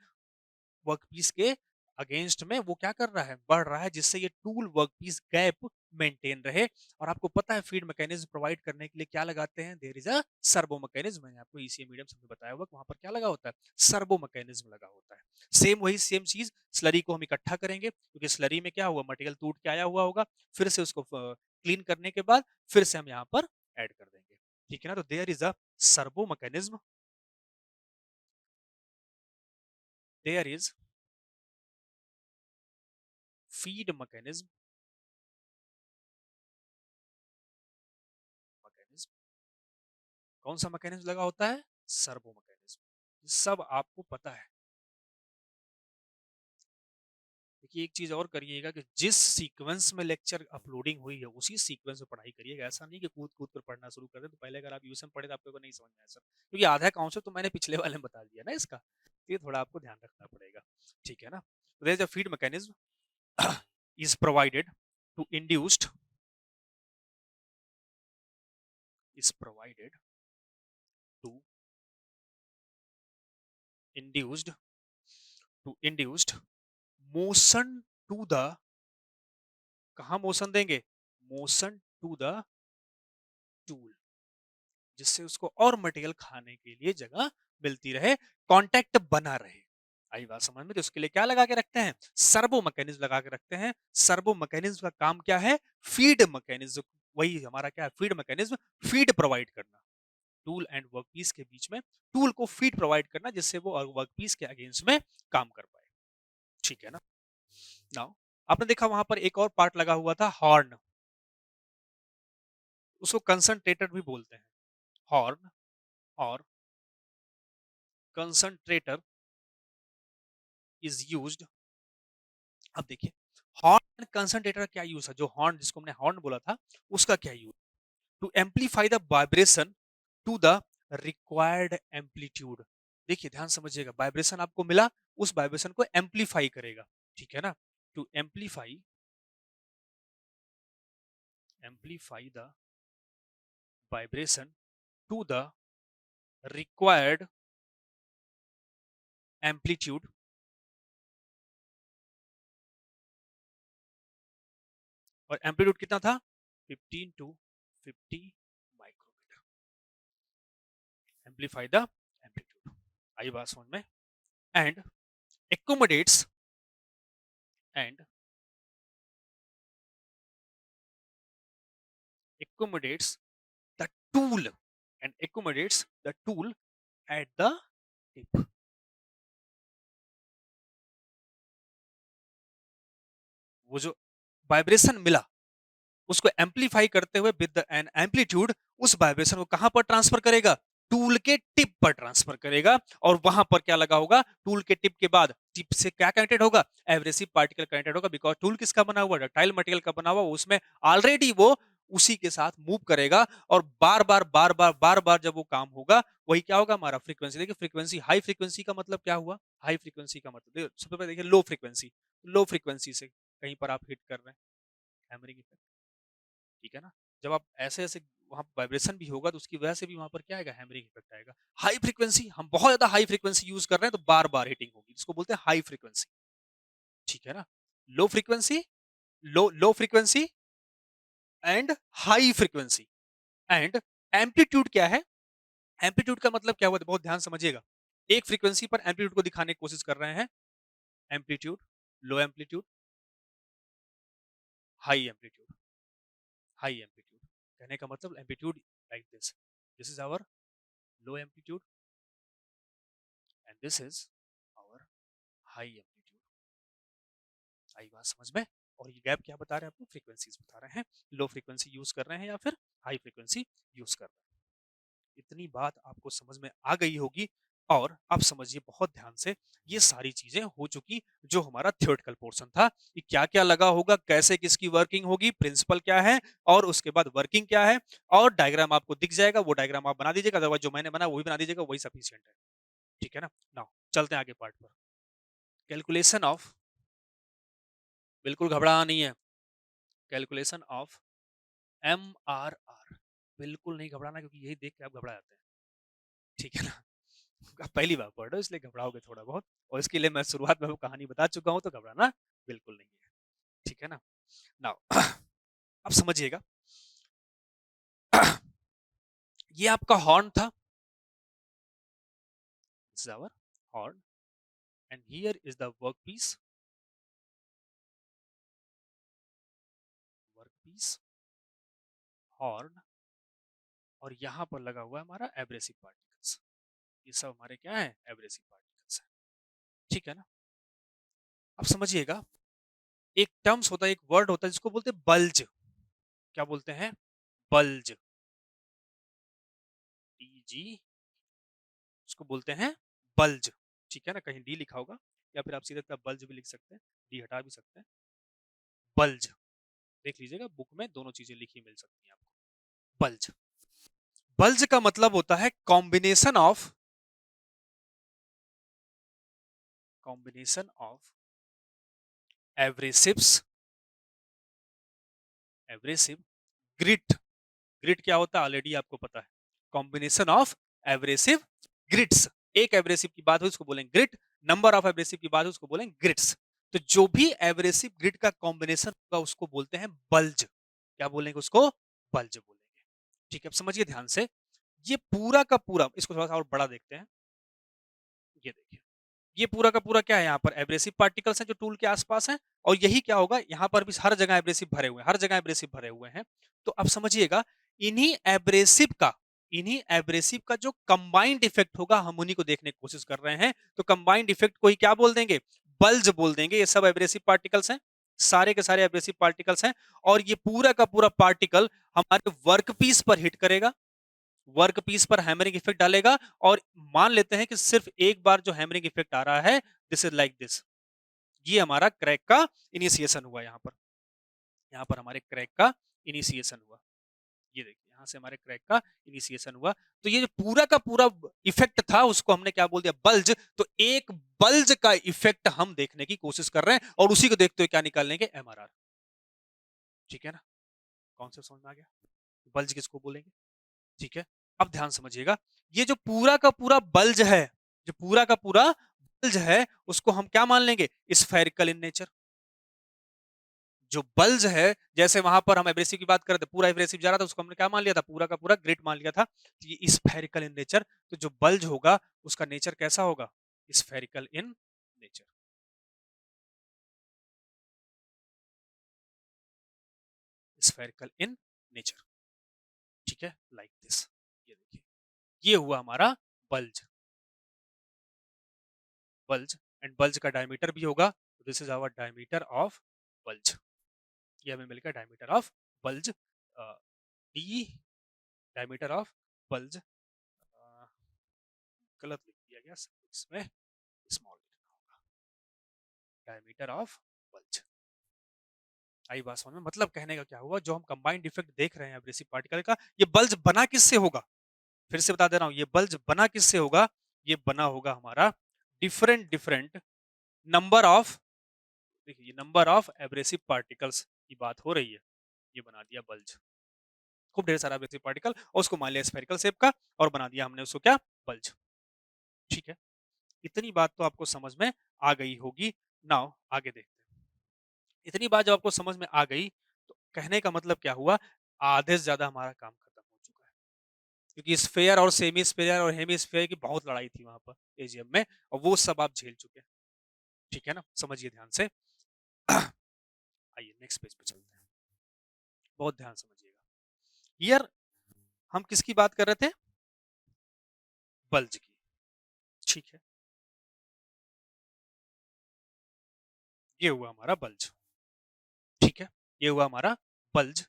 [SPEAKER 1] वर्कपीस के अगेंस्ट में वो क्या कर रहा है, बढ़ रहा है, जिससे ये टूल वर्कपीस गैप मेंटेन रहे। और आपको पता है फीड मैकेनिज्म प्रोवाइड करने के लिए क्या लगाते हैं, there is a servo mechanism. मैंने आपको ईसीएम मीडियम में बताया हुआ, वहां पर क्या लगा होता है, सर्वो मैकेनिज्म लगा होता है। सेम वही सेम चीज स्लरी को हम इकट्ठा करेंगे, क्योंकि स्लरी में क्या हुआ, मटेरियल टूट के आया हुआ होगा, फिर से उसको क्लीन करने के बाद फिर से हम यहाँ पर ऐड कर देंगे। ठीक है ना, तो there is a servo mechanism, there is feed mechanism, mechanism कौन सा मैकेनिज्म लगा होता है, सर्वो मैकेनिज्म। सब आपको पता है। देखिए एक चीज और करिएगा कि जिस सीक्वेंस में लेक्चर अपलोडिंग हुई है उसी सीक्वेंस में पढ़ाई करिएगा। ऐसा नहीं कि कूद कूद कर पढ़ना शुरू कर दें। तो पहले अगर आप यूएसएम पढ़े तो आपको नहीं समझ में आया सर, क्योंकि आधा कॉन्सेप्ट तो मैंने पिछले वाले में बता दिया ना इसका, तो ये थोड़ा आपको ध्यान रखना पड़ेगा, ठीक है ना। There is a feed mechanism is provided to induced is provided to induced induced motion to the, कहां मोशन देंगे, मोशन टू द टूल, जिससे उसको और मटेरियल खाने के लिए जगह मिलती रहे, कांटेक्ट बना रहे। आई बात समझ में? तो उसके लिए क्या लगा के रखते हैं, सर्वो मैकेनिज्म लगा के रखते हैं। सर्वो मैकेनिज्म का काम क्या है, फीड मैकेनिज्म, वही हमारा क्या है, फीड मैकेनिज्म, फीड प्रोवाइड करना टूल एंड वर्कपीस के बीच में, टूल को फीड प्रोवाइड करना जिससे वो वर्कपीस के अगेंस्ट में काम कर पाए, ठीक है ना। नाउ आपने देखा वहां पर एक और पार्ट लगा हुआ था, हॉर्न, उसको कंसंट्रेटर भी बोलते हैं, हॉर्न और कंसंट्रेटर इज यूज्ड। अब देखिए हॉर्न एंड कंसंट्रेटर का क्या यूज है, जो हॉर्न जिसको हमने हॉर्न बोला था उसका क्या use, to amplify the vibration to the required amplitude. देखिए ध्यान समझिएगा, वाइब्रेशन आपको मिला, उस वाइब्रेशन को एम्पलीफाई करेगा, ठीक है ना। To amplify the vibration to the required amplitude, और एम्पलीट्यूड कितना था, 15 to 50 micrometer, amplify the amplitude. आई बात समझ में। And accommodates and accommodates the tool and accommodates the tool at the tip। वो जो वाइब्रेशन मिला उसको एम्पलीफाई करते हुए विद एन एम्पलीट्यूड, उस वाइब्रेशन को कहां पर ट्रांसफर करेगा, टूल के टिप पर ट्रांसफर करेगा। और वहां पर क्या लगा होगा, टूल के टिप के बाद टिप से क्या कनेक्टेड होगा, एब्रेसिव पार्टिकल कनेक्टेड होगा, बिकॉज टूल किसका बना हुआ, डक्टाइल मटेरियल का बना हुआ, उसमें ऑलरेडी वो उसी के साथ मूव करेगा। और बार बार बार बार बार बार जब वो काम होगा, वही क्या होगा, हमारा फ्रीक्वेंसी। देखिए फ्रीक्वेंसी, हाई फ्रीक्वेंसी का मतलब क्या हुआ, हाई फ्रीक्वेंसी का मतलब सबसे पहले देखिए लो फ्रीक्वेंसी, लो फ्रीक्वेंसी से कहीं पर आप हिट कर रहे हैं, हैमरिंग इफेक्ट, ठीक है ना। जब आप ऐसे ऐसे वहां वाइब्रेशन भी होगा तो उसकी वजह से भी वहां पर क्या आएगा, हैमरिंग इफेक्ट आएगा। हाई फ्रीक्वेंसी, हम बहुत ज्यादा हाई फ्रीक्वेंसी यूज कर रहे हैं तो बार बार हिटिंग होगी, इसको बोलते हैं हाई फ्रीक्वेंसी, ठीक है ना। Low frequency, low frequency and high frequency. And amplitude क्या है, एम्पलीट्यूड का मतलब क्या हुआ, बहुत ध्यान समझिएगा। एक फ्रीक्वेंसी पर एम्पलीट्यूड को दिखाने की कोशिश कर रहे हैं, amplitude, low amplitude, high amplitude, high amplitude. कहने का मतलब amplitude like this is our low amplitude and this is our high amplitude. आई बात समझ में। और ये गैप क्या बता रहे हैं आपको, फ्रीक्वेंसीज बता रहे हैं, लो फ्रीक्वेंसी यूज कर रहे हैं या फिर हाई फ्रीक्वेंसी यूज कर रहे हैं। इतनी बात आपको समझ में आ गई होगी। और अब समझिए बहुत ध्यान से, ये सारी चीजें हो चुकी जो हमारा थ्योरेटिकल पोर्शन था, कि क्या क्या लगा होगा, कैसे किसकी वर्किंग होगी, प्रिंसिपल क्या है, और उसके बाद वर्किंग क्या है, और डायग्राम आपको दिख जाएगा, वो डायग्राम आप बना दीजिएगा, अदरवाइज जो मैंने बनाया वो भी बना दीजिएगा, वही सफिशिएंट है, ठीक है ना। नाउ चलते हैं आगे पार्ट पर, कैलकुलेशन ऑफ, बिल्कुल घबराना नहीं है, कैलकुलेशन ऑफ MRR, बिल्कुल नहीं घबराना, क्योंकि यही देख के आप घबरा जाते हैं, ठीक है ना। आप पहली बार पढ़ रहे हो इसलिए घबराओगे थोड़ा बहुत, और इसके लिए मैं शुरुआत में वो कहानी बता चुका हूं, तो घबराना बिल्कुल नहीं है, ठीक है ना। नाउ अब समझिएगा, ये आपका हॉर्न था, this is our horn, and here is the workpiece, workpiece, horn, और यहां पर लगा हुआ है हमारा एब्रेसिव पार्टिकल्स, ये सब हमारे क्या है, एब्रेसिव पार्टिकल्स है, ठीक है ना। अब समझिएगा, एक टर्म्स होता है, एक वर्ड होता है जिसको बोलते हैं बल्ज, क्या बोलते हैं, बल्ज, DG, उसको बोलते हैं बल्ज, ठीक है ना, कहीं डी लिखा होगा, या फिर आप सीधे बल्ज भी लिख सकते हैं, डी हटा भी सकते हैं। बल्ज देख लीजिएगा बुक में दोनों चीजें लिखी मिल सकती हैं आपको। बल्ज, बल्ज का मतलब होता है combination of abrasives, abrasive, grit. Grit क्या होता है ऑलरेडी आपको पता है, कॉम्बिनेशन ऑफ एब्रेसिव ग्रिट्स। एक एब्रेसिव की बात हो उसको बोलेंगे ग्रिट, नंबर ऑफ एब्रेसिव की बात हो उसको बोलेंगे ग्रिट्स। तो जो भी एब्रेसिव ग्रिट का कॉम्बिनेशन होगा उसको बोलते हैं बल्ज। क्या बोलेंगे उसको? बल्ज बोलेंगे। ठीक है, अब समझिए ध्यान से, ये पूरा का पूरा, इसको थोड़ा सा और बड़ा देखते हैं। ये देखिए, ये पूरा का पूरा क्या है, यहाँ पर एब्रेसिव पार्टिकल्स हैं जो टूल के आसपास हैं, और यही क्या होगा, यहाँ पर भी हर जगह एब्रेसिव भरे हुए हैं, हर जगह एब्रेसिव भरे हुए हैं। तो अब समझिएगा, इन्हीं एब्रेसिव का, इन्हीं एब्रेसिव का जो कंबाइंड इफेक्ट होगा हम उन्हीं को देखने की कोशिश कर रहे हैं। तो कंबाइंड इफेक्ट को ही क्या बोल देंगे? बल्ज बोल देंगे। ये सब एब्रेसिव पार्टिकल्स हैं, सारे के सारे एब्रेसिव पार्टिकल्स हैं, और ये पूरा का पूरा पार्टिकल हमारे वर्कपीस पर हिट करेगा, वर्क पीस पर हैमरिंग इफेक्ट डालेगा। और मान लेते हैं कि सिर्फ एक बार जो हैमरिंग इफेक्ट आ रहा है, दिस इज लाइक दिस, ये हमारा क्रैक का इनिशिएशन हुआ। यहाँ पर हमारे क्रैक का इनिशिएशन हुआ। ये देखिए, यहां से हमारे क्रैक का इनिशिएशन हुआ। तो ये जो पूरा का पूरा इफेक्ट था उसको हमने क्या बोल दिया? बल्ज। तो एक बल्ज का इफेक्ट हम देखने की कोशिश कर रहे हैं, और उसी को देखते हुए क्या निकाल लेंगे? एमआरआर। ठीक है ना? कॉन्सेप्ट समझ में आ गया? बल्ज किसको बोलेंगे? ठीक है, अब ध्यान समझिएगा, ये जो पूरा का पूरा बल्ज है, जो पूरा का पूरा बल्ज है, उसको हम क्या मान लेंगे? Spherical in nature. जो बल्ज है, जैसे वहां पर हम एब्रेसिव की बात कर रहे थे, पूरा एब्रेसिव जा रहा था, उसको हमने क्या मान लिया था? पूरा का पूरा ग्रिट मान लिया था। तो ये स्फेरिकल इन नेचर। तो जो बल्ज होगा उसका नेचर कैसा होगा? Spherical in nature. Spherical in nature. ठीक है, लाइक दिस। ये देखिए, ये हुआ हमारा बल्ज। बल्ज, एंड बल्ज का डायमीटर भी होगा, this is our diameter of bulge. ये हमें मिल गया diameter of bulge. D diameter of bulge, गलत लिख दिया गया, इसमें स्मॉल लिखना होगा, डायमीटर ऑफ बल्ज। आई बात समझ में? मतलब कहने का क्या हुआ, जो हम कंबाइंड इफेक्ट देख रहे हैं एब्रेसिव पार्टिकल का, ये बल्ज बना किससे होगा? फिर से बता दे रहा हूं, ये बल्ज बना किससे होगा? ये बना होगा हमारा डिफरेंट डिफरेंट नंबर ऑफ, देखिए ये नंबर ऑफ एब्रेसिव पार्टिकल्स की बात हो रही है, ये बना दिया बल्ज। खूब ढेर सारा एब्रेसिव पार्टिकल, और उसको मान लिया स्फेरिकल शेप का, और बना दिया हमने उसको क्या? बल्ज। ठीक है, इतनी बात तो आपको समझ में आ गई होगी। नाउ आगे देखते हैं। इतनी बात जब आपको समझ में आ गई, तो कहने का मतलब क्या हुआ? आधे से ज्यादा हमारा काम खत्म हो चुका है, क्योंकि स्फेयर और सेमी स्फेयर और हेमी स्फेयर की बहुत लड़ाई थी वहां पर एजीएम में, और वो सब आप झेल चुके हैं। ठीक है ना? समझिए ध्यान से। आइए नेक्स्ट पेज पे चलते हैं, बहुत ध्यान समझिएगा। यार, हम किसकी बात कर रहे थे? बल्ज की। ठीक है, ये हुआ हमारा बल्ज। ठीक है, ये हुआ हमारा बल्ज,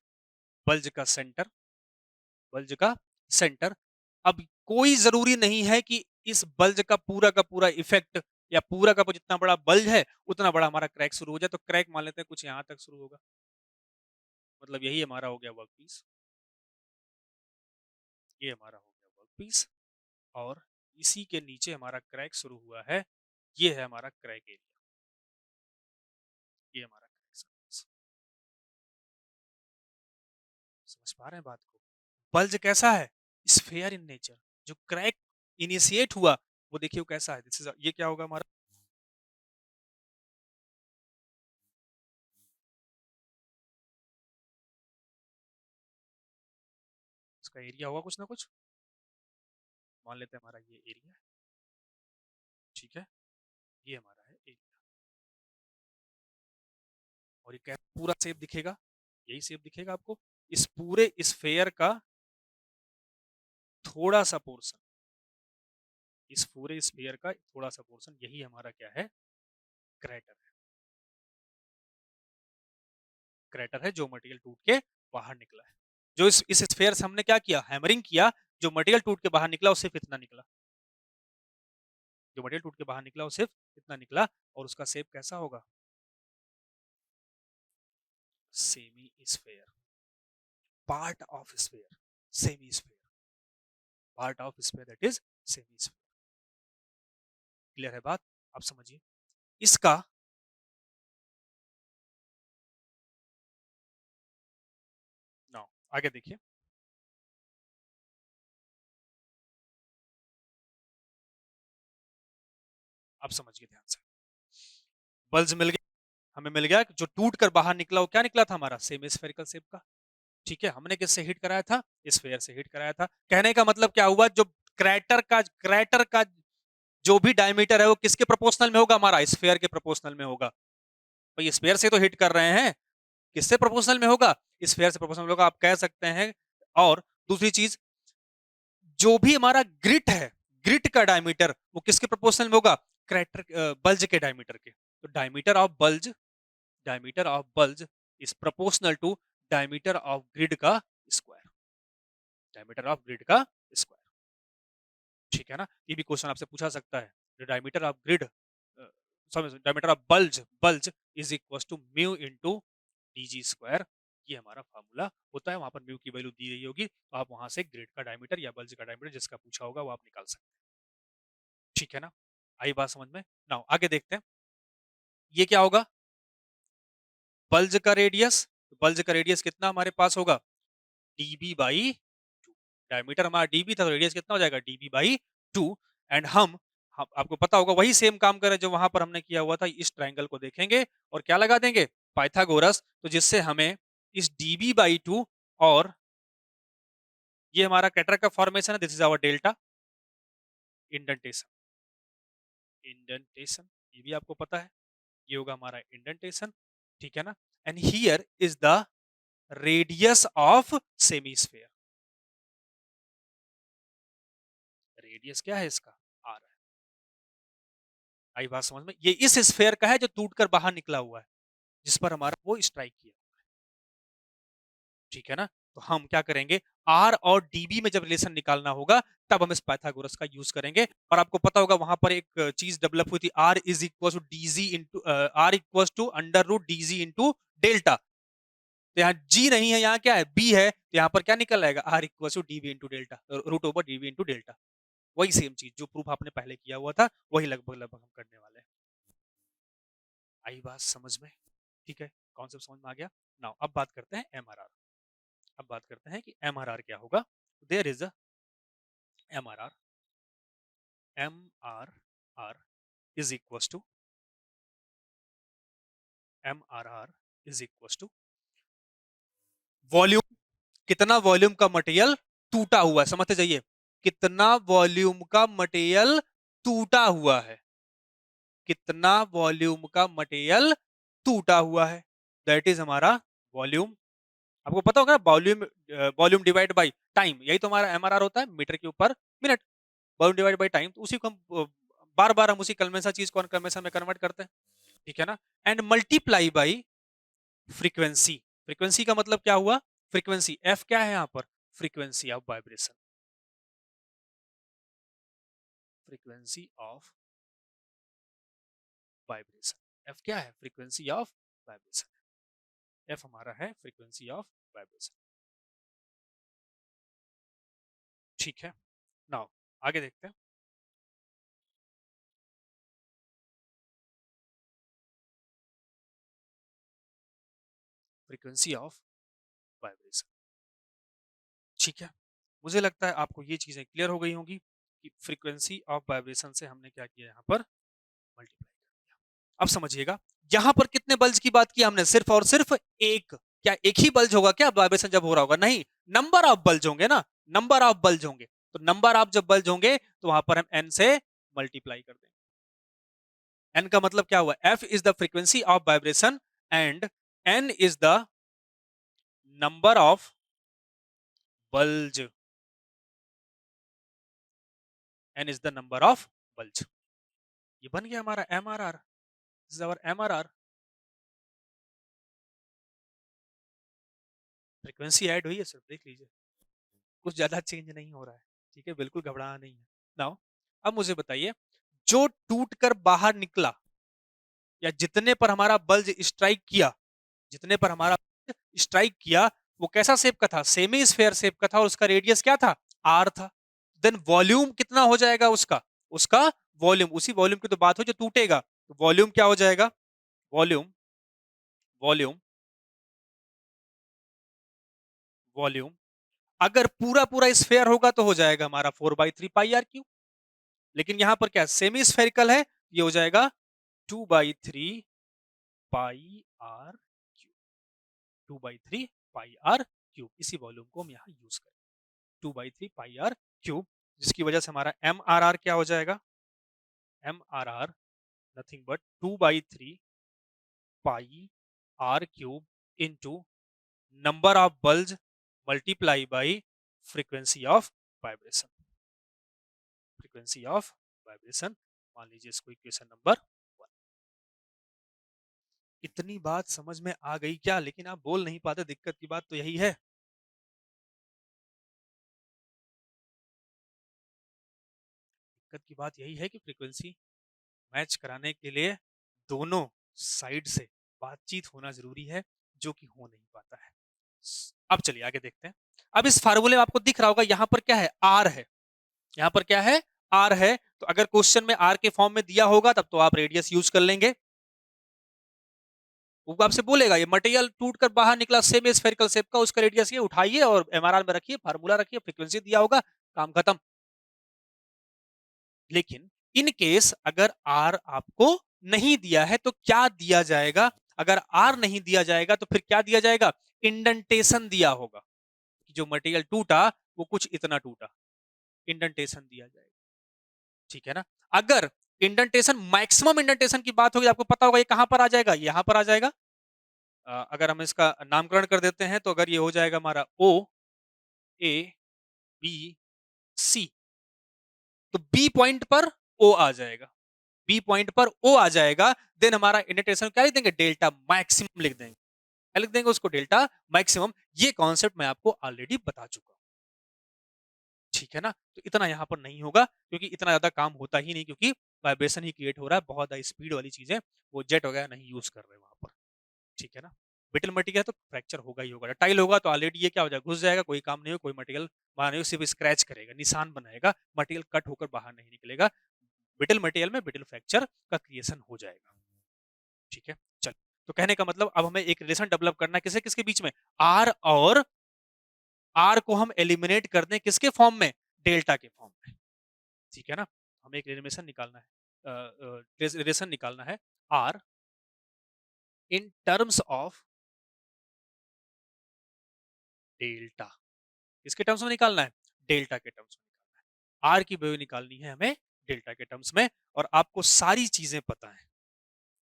[SPEAKER 1] बल्ज का सेंटर, बल्ज का सेंटर। अब कोई जरूरी नहीं है कि इस बल्ज का पूरा इफेक्ट, या पूरा का जितना बड़ा बल्ज है उतना बड़ा हमारा क्रैक शुरू हो जाए। तो क्रैक मान लेते हैं कुछ यहां तक शुरू होगा, मतलब यही हमारा हो गया वर्क पीस, ये हमारा हो गया वर्क पीस, और इसी के नीचे हमारा क्रैक शुरू हुआ है, ये है हमारा क्रैक एरिया, ये हमारा क्रैक सरफेस। समझ पा रहे हैं बात को? बल्ज कैसा है? Sphere in nature. जो क्रैक इनिशिएट हुआ, वो देखिए वो कैसा है, दिस इज, ये क्या होगा हमारा? इसका एरिया होगा कुछ ना कुछ, मान लेते हैं हमारा ये एरिया है। ठीक है, ये हमारा है एरिया, और ये कैसा पूरा शेप दिखेगा? यही शेप दिखेगा आपको। इस पूरे स्फेयर का थोड़ा सा पोर्शन, इस पूरे स्फीयर का थोड़ा सा पोर्शन, यही हमारा क्या है? क्रेटर है। क्रेटर है जो मटेरियल टूट के बाहर निकला है। जो इस स्फीयर से हमने क्या किया? हैमरिंग किया, जो मटेरियल टूट के बाहर निकला वो सिर्फ इतना निकला, जो मटेरियल टूट के बाहर निकला वो सिर्फ इतना निकला, और उसका शेप कैसा होगा? Semi sphere, part of sphere, semi sphere, part of sphere that is semi sphere. Clear है बात? आप समझिए इसका। नाउ आगे देखिए, आप समझिए ध्यान से। बल्ब मिल गया, हमें मिल गया जो टूट कर बाहर निकला वो क्या निकला था? हमारा सेमी स्फेरिकल शेप का। ठीक है, हमने किससे हिट कराया था? स्फेयर से हिट कराया था। कहने का मतलब क्या हुआ? जो क्रैटर का जो भी डायमीटर है वो किसके प्रोपोर्शनल में होगा? हमारा स्फेयर के प्रोपोर्शनल में होगा। भाई स्फेयर से तो हिट कर रहे हैं, किससे प्रोपोर्शनल में होगा? स्फेयर से प्रोपोर्शनल होगा, आप कह सकते हैं। और दूसरी चीज, जो भी हमारा ग्रिट है, ग्रिट का डायमीटर वो किसके प्रोपोर्शनल में होगा? क्रैटर बल्ज के डायमीटर के। तो diameter of bulge is proportional to diameter of grid का स्क्वायर, डायमीटर ऑफ ग्रिड का स्क्वायर। ठीक है ना? ये भी क्वेश्चन आपसे पूछा सकता है। Diameter of grid, diameter of bulge is equal to mu into DG square. ये हमारा फार्मूला होता है। वहां पर म्यू की वैल्यू दी गई होगी, तो आप वहां से ग्रिड का डायमीटर या बल्ज का डायमीटर जिसका पूछा होगा वो आप निकाल सकते हैं। ठीक है ना? आई बात समझ में? नाउ आगे देखते हैं, ये क्या होगा? बल्ज का रेडियस। बल्ज का रेडियस कितना हमारे पास होगा? DB by to. डायमीटर हमारा डीबी था, तो रेडियस कितना हो जाएगा? DB by to. एंड हम आपको पता होगा वही सेम काम करें जो वहां पर हमने किया हुआ था। इस ट्रायंगल को देखेंगे और क्या लगा देंगे? पाइथागोरस। तो जिससे हमें इस डीबी बाई टू और ये हमारा कैटर का फॉर्मेशन है, this is our delta. Indentation, indentation ये भी आपको पता है, ये होगा हमारा इंडेंटेशन। ठीक है ना? And here is the radius of semisphere. Radius क्या है इसका? आर है। आई बात समझ में? ये इस स्फेयर का है जो टूटकर बाहर निकला हुआ है, जिस पर हमारा वो स्ट्राइक किया। ठीक है ना? तो हम क्या करेंगे, आर और डीबी में जब रिलेशन निकालना होगा तब हम इस पाइथागोरस का यूज करेंगे। और आपको पता होगा वहां पर एक चीज डेवलप हुई थी, R is equal to DG into R equal to under root DG into delta. तो यहाँ जी नहीं है, यहाँ क्या है? बी है। तो यहाँ पर क्या निकल आएगा? R equal to DB into delta, root over DB into delta. वही सेम चीज जो प्रूफ आपने पहले किया हुआ था, वही लगभग लगभग हम करने वाले हैं। आई बात समझ में? ठीक है, कॉन्सेप्ट समझ में आ गया। नाउ अब बात करते हैं एमआरआर। अब बात करते हैं कि एमआरआर क्या होगा। There is a MRR, MRR is equal to, MRR is equal to volume. कितना वॉल्यूम का मटेरियल टूटा हुआ है, समझते जाइए। कितना वॉल्यूम का मटेरियल टूटा हुआ है, कितना वॉल्यूम का मटेरियल टूटा हुआ है, दैट इज हमारा वॉल्यूम। आपको पता होगा volume, volume divide by time, यही तो हमारा एमआरआर होता है, मीटर के ऊपर minute. Volume divide by time, तो उसी को हम बार बार हम उसी कन्वेंशन चीज को कन्वेंशन में कन्वर्ट करते हैं। ठीक है ना? And multiply by frequency. Frequency का मतलब क्या हुआ? फ्रीक्वेंसी एफ क्या है यहाँ पर? Frequency of vibration, frequency of vibration. F क्या है? Frequency of vibration. एफ हमारा है फ्रीक्वेंसी ऑफ वाइब्रेशन। ठीक है, नाउ आगे देखते हैं। Frequency of vibration. ठीक है, मुझे लगता है आपको ये चीजें क्लियर हो गई होंगी कि फ्रीक्वेंसी ऑफ वाइब्रेशन से हमने क्या किया, यहाँ पर मल्टीप्लाई कर दिया। अब समझिएगा, यहाँ पर कितने बल्ज की बात की हमने? सिर्फ और सिर्फ एक। क्या एक ही बल्ज होगा क्या वाइब्रेशन जब हो रहा होगा? नहीं, नंबर ऑफ बल्ज होंगे ना, नंबर ऑफ बल्ज होंगे। तो नंबर ऑफ जब बल्ज होंगे तो वहां पर हम एन से मल्टीप्लाई कर देंगे। एन का मतलब क्या हुआ? F is the frequency of vibration and N is the number of bulge, N is the number of bulge. ये बन गया हमारा MRR, this is our MRR. Frequency add हुई है, सिर्फ देख लीजिए, कुछ ज्यादा चेंज नहीं हो रहा है। ठीक है, बिल्कुल घबराना नहीं है। नाउ अब मुझे बताइए, जो टूटकर बाहर निकला या जितने पर हमारा बल्ज स्ट्राइक किया, जितने पर हमारा स्ट्राइक किया, वो कैसा शेप का था? सेमी स्फेयर शेप का था और उसका रेडियस क्या था? आर था। देन वॉल्यूम कितना हो जाएगा उसका? उसका वॉल्यूम, उसी वॉल्यूम की तो बात हो जो टूटेगा, तो वॉल्यूम क्या हो जाएगा? वॉल्यूम वॉल्यूम वॉल्यूम अगर पूरा पूरा स्फेयर होगा तो हो जाएगा हमारा 4/3 पाई आर क्यूब। लेकिन यहां पर क्या सेमी स्फेरिकल है, ये हो जाएगा 2/3 pi are cube. 2/3 pi are cube, इसी वॉल्यूम को हम यहाँ यूज करें। 2/3 पाई आर क्यूब, जिसकी वजह से हमारा एम आर आर क्या हो जाएगा? M R R nothing but 2/3 pi are cube into number of bulge multiply by frequency of vibration. Frequency of vibration, मान लीजिए इसको इक्वेशन नंबर 1। इतनी बात समझ में आ गई क्या? लेकिन आप बोल नहीं पाते, दिक्कत की बात तो यही है। दिक्कत की बात यही है कि फ्रीक्वेंसी मैच कराने के लिए दोनों साइड से बातचीत होना जरूरी है, जो कि हो नहीं पाता है। अब चलिए आगे देखते हैं। अब इस फार्मूले में आपको दिख रहा होगा यहां पर क्या है? आर है। यहां पर क्या है? आर है। तो अगर क्वेश्चन में आर के फॉर्म में दिया होगा तब तो आप रेडियस यूज कर लेंगे। वो आपसे बोलेगा ये मटेरियल टूटकर बाहर निकला सेमी स्फेरिकल शेप का, उसका रेडियस ये, उठाइए और एमआरआर में रखिए, फार्मूला रखिए, फ्रीक्वेंसी दिया होगा, काम खत्म। लेकिन इन केस अगर आर आपको नहीं दिया है तो क्या दिया जाएगा? अगर आर नहीं दिया जाएगा तो फिर क्या दिया जाएगा? इंडेंटेशन दिया होगा कि जो मटेरियल टूटा वो कुछ इतना टूटा, इंडेंटेशन दिया जाएगा। ठीक है ना? अगर इंडेंटेशन, मैक्सिमम इंडेंटेशन की बात होगी, आपको पता होगा ये कहां पर आ जाएगा? यहां पर आ जाएगा। अगर हम इसका नामकरण कर देते हैं तो अगर ये हो जाएगा हमारा ओ ए बी सी, तो बी पॉइंट पर ओ आ जाएगा। बी पॉइंट पर ओ आ जाएगा। देन हमारा इंडेंटेशन क्या लिख देंगे? डेल्टा मैक्सिमम लिख देंगे। क्या लिख देंगे उसको? Delta maximum. ये कॉन्सेप्ट मैं आपको ऑलरेडी बता चुका हूं। ठीक है ना? तो इतना यहां पर नहीं होगा क्योंकि इतना ज्यादा काम होता ही नहीं, क्योंकि वाइब्रेशन ही क्रिएट हो रहा है, बहुत ज्यादा स्पीड वाली चीजें, वो जेट वगैरह नहीं यूज कर रहे वहां पर। ठीक है ना? ब्रिटल मटेरियल है तो फ्रैक्चर होगा ही होगा। टाइल होगा तो ऑलरेडी ये क्या हो जाएगा? घुस जाएगा, कोई काम नहीं हो, कोई मटेरियल बाहर नहीं हो, सिर्फ स्क्रैच करेगा, निशान बनाएगा, मटेरियल कट होकर बाहर नहीं निकलेगा। ब्रिटल मटेरियल में ब्रिटल फ्रैक्चर का क्रिएशन हो जाएगा। ठीक है, चल। तो कहने का मतलब अब हमें एक रिलेशन डेवलप करना है, किसे किसके बीच में? आर और आर को हम एलिमिनेट कर दें किसके फॉर्म में? डेल्टा के फॉर्म में। ठीक है ना? हमें एक रिलेशन निकालना है, रिलेशन निकालना है R in terms of delta. किसके टर्म्स में निकालना है? डेल्टा के टर्म्स में निकालना है। आर की वैल्यू निकालनी है हमें डेल्टा के टर्म्स में, और आपको सारी चीजें पता है।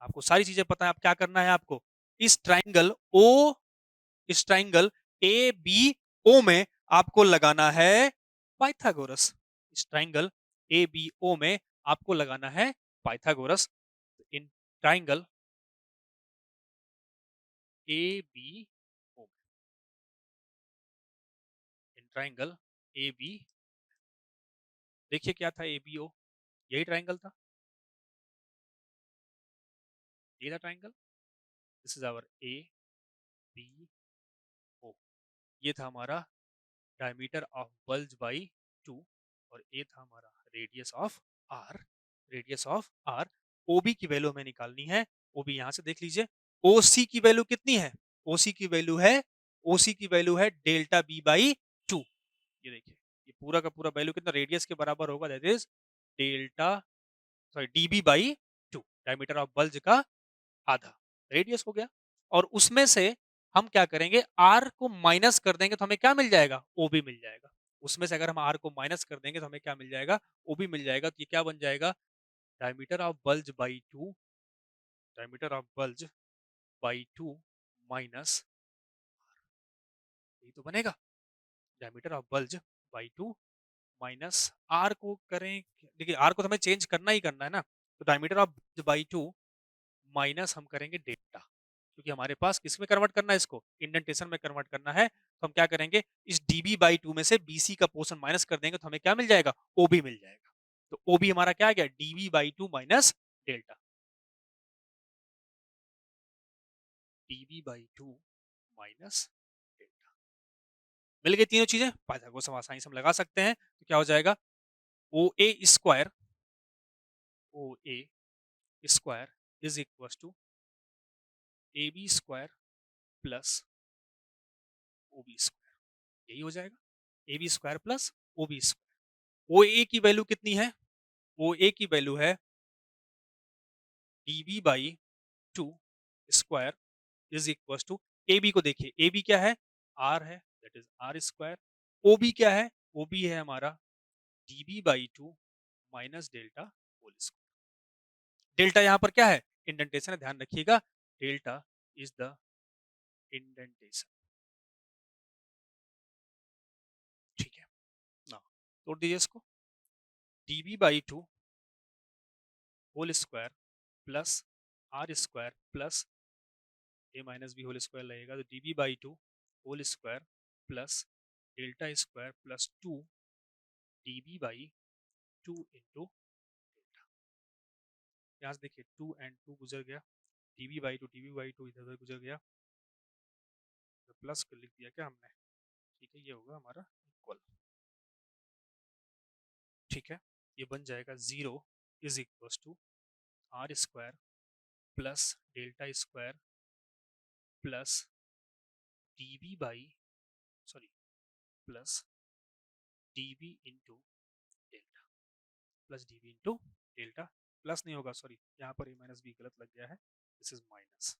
[SPEAKER 1] आपको सारी चीजें पता है। आप क्या करना है आपको? इस ट्राइंगल ओ, इस ट्राइंगल ए बी ओ में आपको लगाना है पाइथागोरस। इस ट्राइंगल ए बी ओ में आपको लगाना है Pythagoras. In triangle A B O, in triangle A B, देखिए क्या था ए बी ओ? यही ट्राइंगल था, ये था triangle. This is our A B O. ये था हमारा डायमीटर ऑफ बल्ज बाई 2, और ये था हमारा radius of r. Radius of r. OB की वैल्यू हमें निकालनी है। ओबी यहां से देख लीजिए। ओसी की वैल्यू कितनी है? ओसी की वैल्यू है, ओसी की वैल्यू है डेल्टा बी बाई 2। ये देखिए, ये पूरा का पूरा वैल्यू कितना रेडियस के बराबर होगा? That is delta, sorry, dB by 2, diameter of bulge का आधा रेडियस हो गया। और उसमें से हम क्या करेंगे? आर को माइनस कर देंगे तो हमें क्या मिल जाएगा? ओबी मिल जाएगा। उसमें से अगर हम आर को माइनस कर देंगे तो हमें क्या मिल जाएगा? ओबी मिल जाएगा। तो ये क्या बन जाएगा? Diameter of bulge by 2, diameter of bulge by 2 minus, यही तो बनेगा। Diameter of bulge by 2 minus R को करें, देखिए आर को तो हमें चेंज करना ही करना है ना, तो diameter of bulge by 2 minus हम करेंगे डेल्टा, क्योंकि हमारे पास किस में कन्वर्ट करना है? इसको इंडेंटेशन में कन्वर्ट करना है। तो हम क्या करेंगे? इस डीबी बाई 2 में से बीसी का पोर्शन माइनस कर देंगे तो हमें क्या मिल जाएगा? ओबी मिल जाएगा। तो ओ बी हमारा क्या आ गया, DV by two minus delta, DV by two minus delta. मिल गई तीनों चीजें, पाइथागोरस हम आसानी से हम लगा सकते हैं। तो क्या हो जाएगा, O A square, O A square is equal to A B square plus O B square, यही हो जाएगा, A B square plus O B square. O A की वैल्यू कितनी है, ओ ए की वैल्यू है DB by two square is equal to, A B को देखिए, ए बी क्या है, आर है, that is R square. O B क्या है, ओ बी है हमारा dB by two minus delta whole square. Delta यहां पर क्या है, इंडेंटेशन है, ध्यान रखिएगा, डेल्टा इज द इंडेंटेशन, ठीक है ना। तोड़ दीजिए इसको, DB by two whole square plus R square plus A minus B whole square लगेगा, तो DB by two whole square plus delta square plus two DB by two into delta. यहाँ से देखिए 2 एंड 2 गुजर गया, डीबी बाई टू इधर उधर गुजर गया, तो प्लस कर लिख दिया क्या हमने, ठीक है, ये होगा हमारा इक्वल, ठीक है। ये बन जाएगा 0 is equal to R square plus delta square plus DB by, sorry, plus DB into delta, plus DB into delta, plus नहीं होगा, सॉरी, यहाँ पर ए माइनस बी गलत लग गया है, दिस इज माइनस,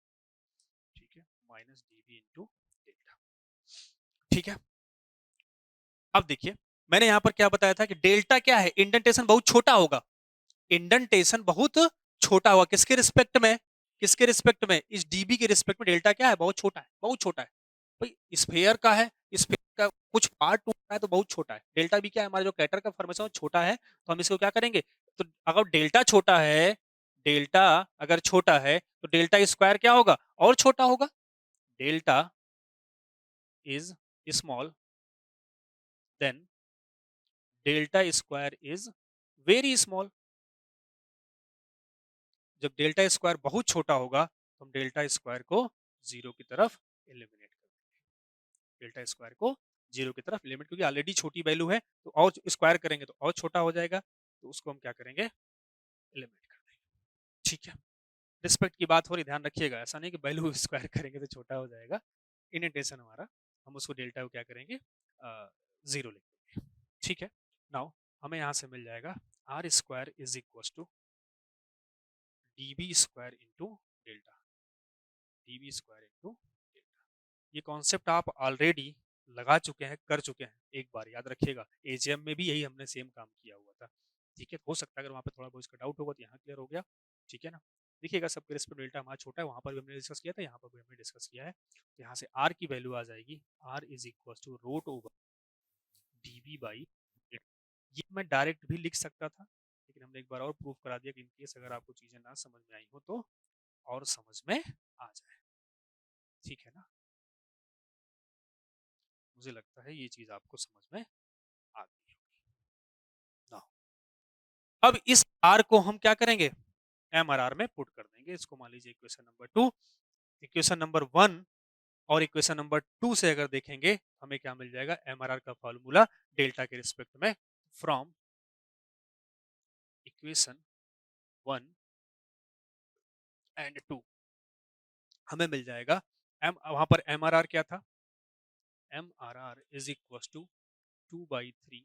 [SPEAKER 1] ठीक है, माइनस डीबी इंटू डेल्टा, ठीक है। अब देखिए, मैंने यहां पर क्या बताया था कि डेल्टा क्या है, इंडेंटेशन बहुत छोटा होगा, इंडेंटेशन बहुत छोटा होगा, किसके रिस्पेक्ट में, किसके रिस्पेक्ट में, इस डीबी के रिस्पेक्ट में डेल्टा क्या है, बहुत छोटा है, बहुत छोटा है भाई, स्फेयर का है, स्फेयर का कुछ पार्ट टूटा है तो बहुत छोटा है, डेल्टा भी क्या है, हमारा जो कैटर का फॉर्मेशन है छोटा है, तो हम इसको क्या करेंगे, तो अगर डेल्टा छोटा है, डेल्टा अगर छोटा है तो डेल्टा स्क्वायर क्या होगा, और छोटा होगा, delta is small then delta square is very small. जब डेल्टा स्क्वायर बहुत छोटा होगा तो हम डेल्टा स्क्वायर को जीरो की तरफ एलिमिनेट कर देंगे, डेल्टा स्क्वायर को जीरो की तरफ एलिमिनेट, क्योंकि ऑलरेडी छोटी वैल्यू है, तो और स्क्वायर करेंगे तो और छोटा हो जाएगा, तो उसको हम क्या करेंगे, एलिमिनेट कर देंगे, ठीक है। रिस्पेक्ट की बात हो रही, ध्यान रखिएगा, ऐसा नहीं कि वैल्यू स्क्वायर करेंगे तो छोटा हो जाएगा, इंडेंटेशन हमारा, हम उसको डेल्टा को क्या करेंगे, जीरो लिख देंगे, ठीक है। नाउ हमें यहाँ से मिल जाएगा R square is equal to DB square into delta, DB square into delta. ये कॉन्सेप्ट आप ऑलरेडी लगा चुके हैं, कर चुके हैं, एक बार याद रखिएगा, एजीएम में भी यही हमने सेम काम किया हुआ था, ठीक है। हो सकता है अगर वहाँ पे थोड़ा बहुत इसका डाउट होगा तो यहाँ क्लियर हो गया, ठीक है ना। देखिएगा, सबके रिस्पेक्ट डेल्टा हमारा छोटा है, वहाँ पर भी हमने डिस्कस किया था, यहाँ पर भी हमने डिस्कस किया है, तो यहाँ से आर की वैल्यू आ जाएगी, R is equal to root over DB by, ये मैं डायरेक्ट भी लिख सकता था, लेकिन हमने एक बार और प्रूफ करा दिया कि इनकेस अगर आपको चीजें ना समझ में आई हो तो और समझ में आ जाए, ठीक है ना। मुझे लगता है ये चीज आपको समझ में आ गई होगी ना। अब इस आर को हम क्या करेंगे, एम आर आर में पुट कर देंगे, इसको मान लीजिए इक्वेशन नंबर 2, इक्वेशन नंबर 1 और इक्वेशन नंबर 2 से अगर देखेंगे हमें क्या मिल जाएगा, एम आर आर का फॉर्मूला डेल्टा के रिस्पेक्ट में, फ्रॉम इक्वेशन 1 एंड 2 हमें मिल जाएगा, एम वहां पर एम आर आर क्या था, M R R is equal to 2/3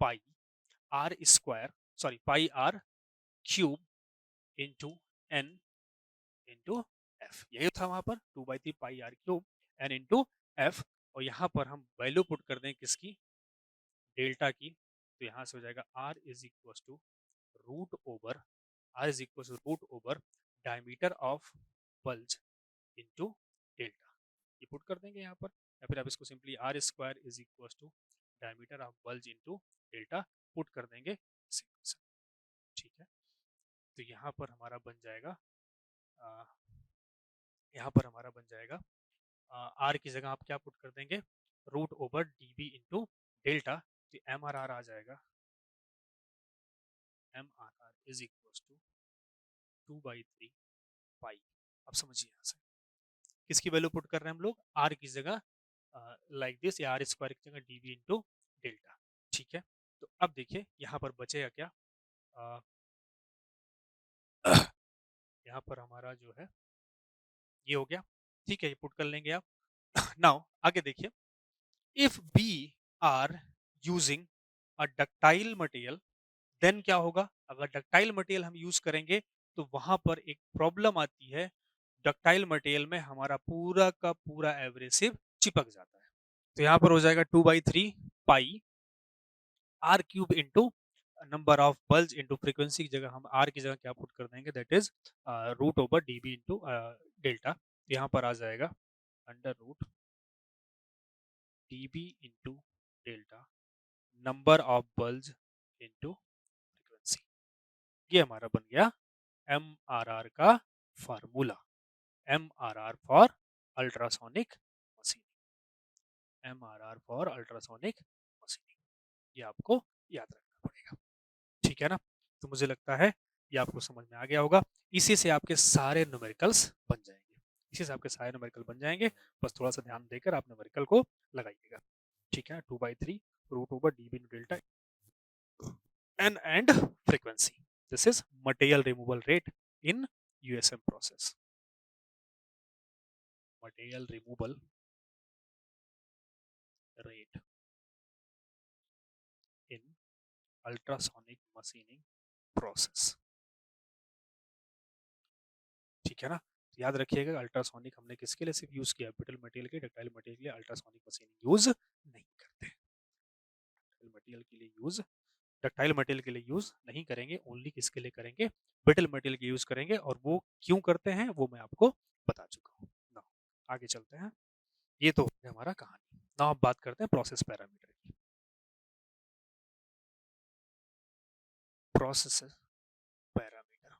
[SPEAKER 1] pi R square, sorry pi are cube into N into F, यही था वहां पर 2/3 pi are cube N into F, और यहाँ पर हम वैल्यू पुट कर दें किसकी, डेल्टा की, तो यहाँ से हो जाएगा R is equal to root over, R is equal to root over diameter of bulge into delta, ये पुट कर देंगे यहाँ पर, या फिर आप इसको simply R square is equal to diameter of bulge into delta put कर देंगे, ठीक है। तो यहाँ पर हमारा बन जाएगा, यहाँ पर हमारा बन जाएगा, आर की जगह आप क्या पुट कर देंगे, root over D B into delta, तो एम आर आर आ जाएगा MRR is equal to 2/3 pi. अब समझिए यहाँ से किसकी वैल्यू पुट कर रहे हैं हम लोग, आर की जगह लाइक दिस, या आर स्क्वायर की जगह डीवी इंटू डेल्टा। ठीक है, तो अब देखिए यहाँ पर बचेगा क्या, अ, यहाँ पर हमारा जो है ये हो गया। ठीक है, ये पुट कर लेंगे आप। नाउ आगे देखिए, if we are using a ductile material, then क्या होगा, अगर डक्टाइल मटेरियल हम यूज करेंगे तो वहां पर एक प्रॉब्लम आती है, डक्टाइल मटेरियल में हमारा पूरा का पूरा एब्रेसिव चिपक जाता है। तो यहाँ पर हो जाएगा 2/3 pi are cube into number of bulge into frequency की जगह हम आर की जगह क्या पुट कर देंगे, that is root over DB into delta. यहाँ पर आ जाएगा under root DB into delta number of bulge into frequency. ये हमारा बन गया एम आर आर का formula, M R R for ultrasonic machining, M R R for ultrasonic machining. ये आपको याद रखना पड़ेगा, ठीक है ना। तो मुझे लगता है ये आपको समझ में आ गया होगा। इसी से आपके सारे न्यूमेरिकल्स बन जाएंगे, इसी से आपके सारे न्यूमेरिकल बन जाएंगे। बस थोड़ा सा ध्यान देकर आप न्यूमेरिकल को लगाइएगा, ठीक है। 2/3 root over D B delta N and frequency, this is material removal rate in USM process, material removal rate in ultrasonic machining process, ठीक है ना। तो याद रखिएगा अल्ट्रासोनिक हमने किसके लिए सिर्फ यूज किया, ब्रिटल मटेरियल के, डक्टाइल मटेरियल के लिए अल्ट्रासोनिक मशीनिंग यूज नहीं करते, मटेरियल के लिए यूज, डक्टाइल मटेरियल के लिए यूज नहीं करेंगे, ओनली किसके लिए करेंगे, ब्रिटल मटेरियल के यूज करेंगे। और वो क्यों करते हैं वो मैं आपको बता चुका हूँ ना। आगे चलते हैं, ये तो हमारा कहानी। ना अब बात करते हैं प्रोसेस पैरामीटर की। प्रोसेस पैरामीटर,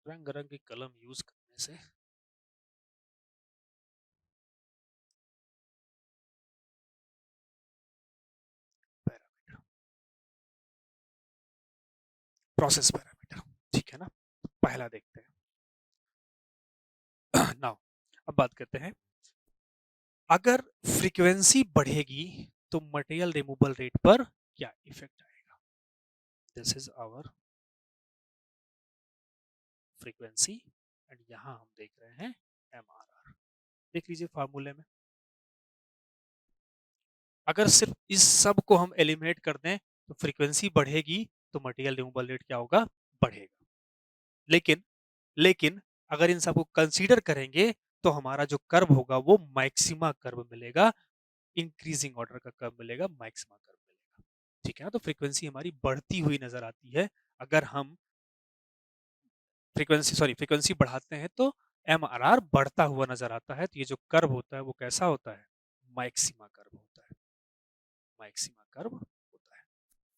[SPEAKER 1] रंग रंग की कलम यूज करने से पैरामीटर, प्रोसेस पैरामीटर, ठीक है ना। पहला देखते हैं नाउ, अब बात करते हैं, अगर फ्रीक्वेंसी बढ़ेगी तो मटेरियल रिमूवल रेट पर क्या इफेक्ट आएगा। This is our frequency and यहां हम देख रहे हैं एमआरआर। देख लीजिए फार्मूले में, अगर सिर्फ इस सब को हम एलिमिनेट कर दें तो फ्रीक्वेंसी बढ़ेगी तो मटेरियल रिमूवल रेट क्या होगा, बढ़ेगा। लेकिन लेकिन अगर इन सबको कंसीडर करेंगे तो हमारा जो कर्व होगा वो मैक्सिमा कर्व मिलेगा, इंक्रीजिंग ऑर्डर का कर्व मिलेगा, मैक्सिमा कर्व मिलेगा, ठीक है ना। तो फ्रीक्वेंसी हमारी बढ़ती हुई नजर आती है, अगर हम फ्रीक्वेंसी बढ़ाते हैं तो एमआरआर बढ़ता हुआ नजर आता है। तो ये जो कर्व होता है वो कैसा होता है, मैक्सिमा कर्व होता है, मैक्सिमा कर्व होता है।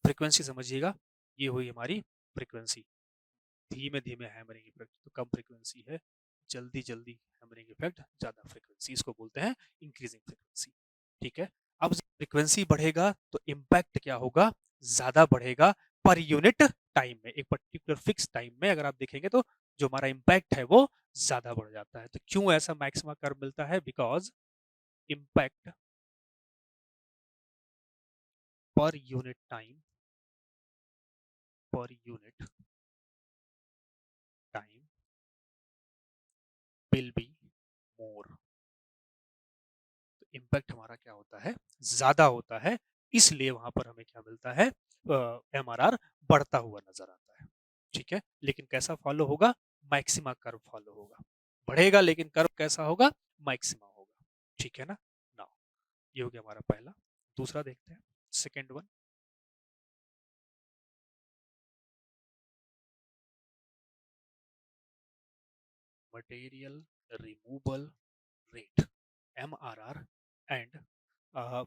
[SPEAKER 1] फ्रीक्वेंसी समझिएगा, ये हुई हमारी फ्रीक्वेंसी, धीमे धीमे हैमरिंग इफेक्ट तो कम फ्रीक्वेंसी है, जल्दी जल्दी हैमरिंग इफेक्ट ज्यादा फ्रीक्वेंसी, इसको बोलते हैं इंक्रीजिंग फ्रीक्वेंसी, ठीक है। अब फ्रीक्वेंसी बढ़ेगा तो इम्पैक्ट क्या होगा, ज्यादा बढ़ेगा पर यूनिट टाइम में, एक पर्टिकुलर फिक्स टाइम में अगर आप देखेंगे तो जो हमारा इम्पैक्ट है वो ज्यादा बढ़ जाता है। तो क्यों ऐसा मैक्सिमा कर्व मिलता है, because impact per unit time, per unit time will be more. Impact हमारा क्या होता है, ज्यादा होता है, इसलिए वहां पर हमें क्या मिलता है, एमआरआर बढ़ता हुआ नजर आता है, ठीक है। लेकिन कैसा फॉलो होगा, मैक्सिमा कर्व फॉलो होगा, बढ़ेगा लेकिन कर्व कैसा होगा, मैक्सिमा होगा, ठीक है ना। नाउ ये हो गया हमारा पहला। दूसरा देखते हैं, second one, material removal rate, MRR and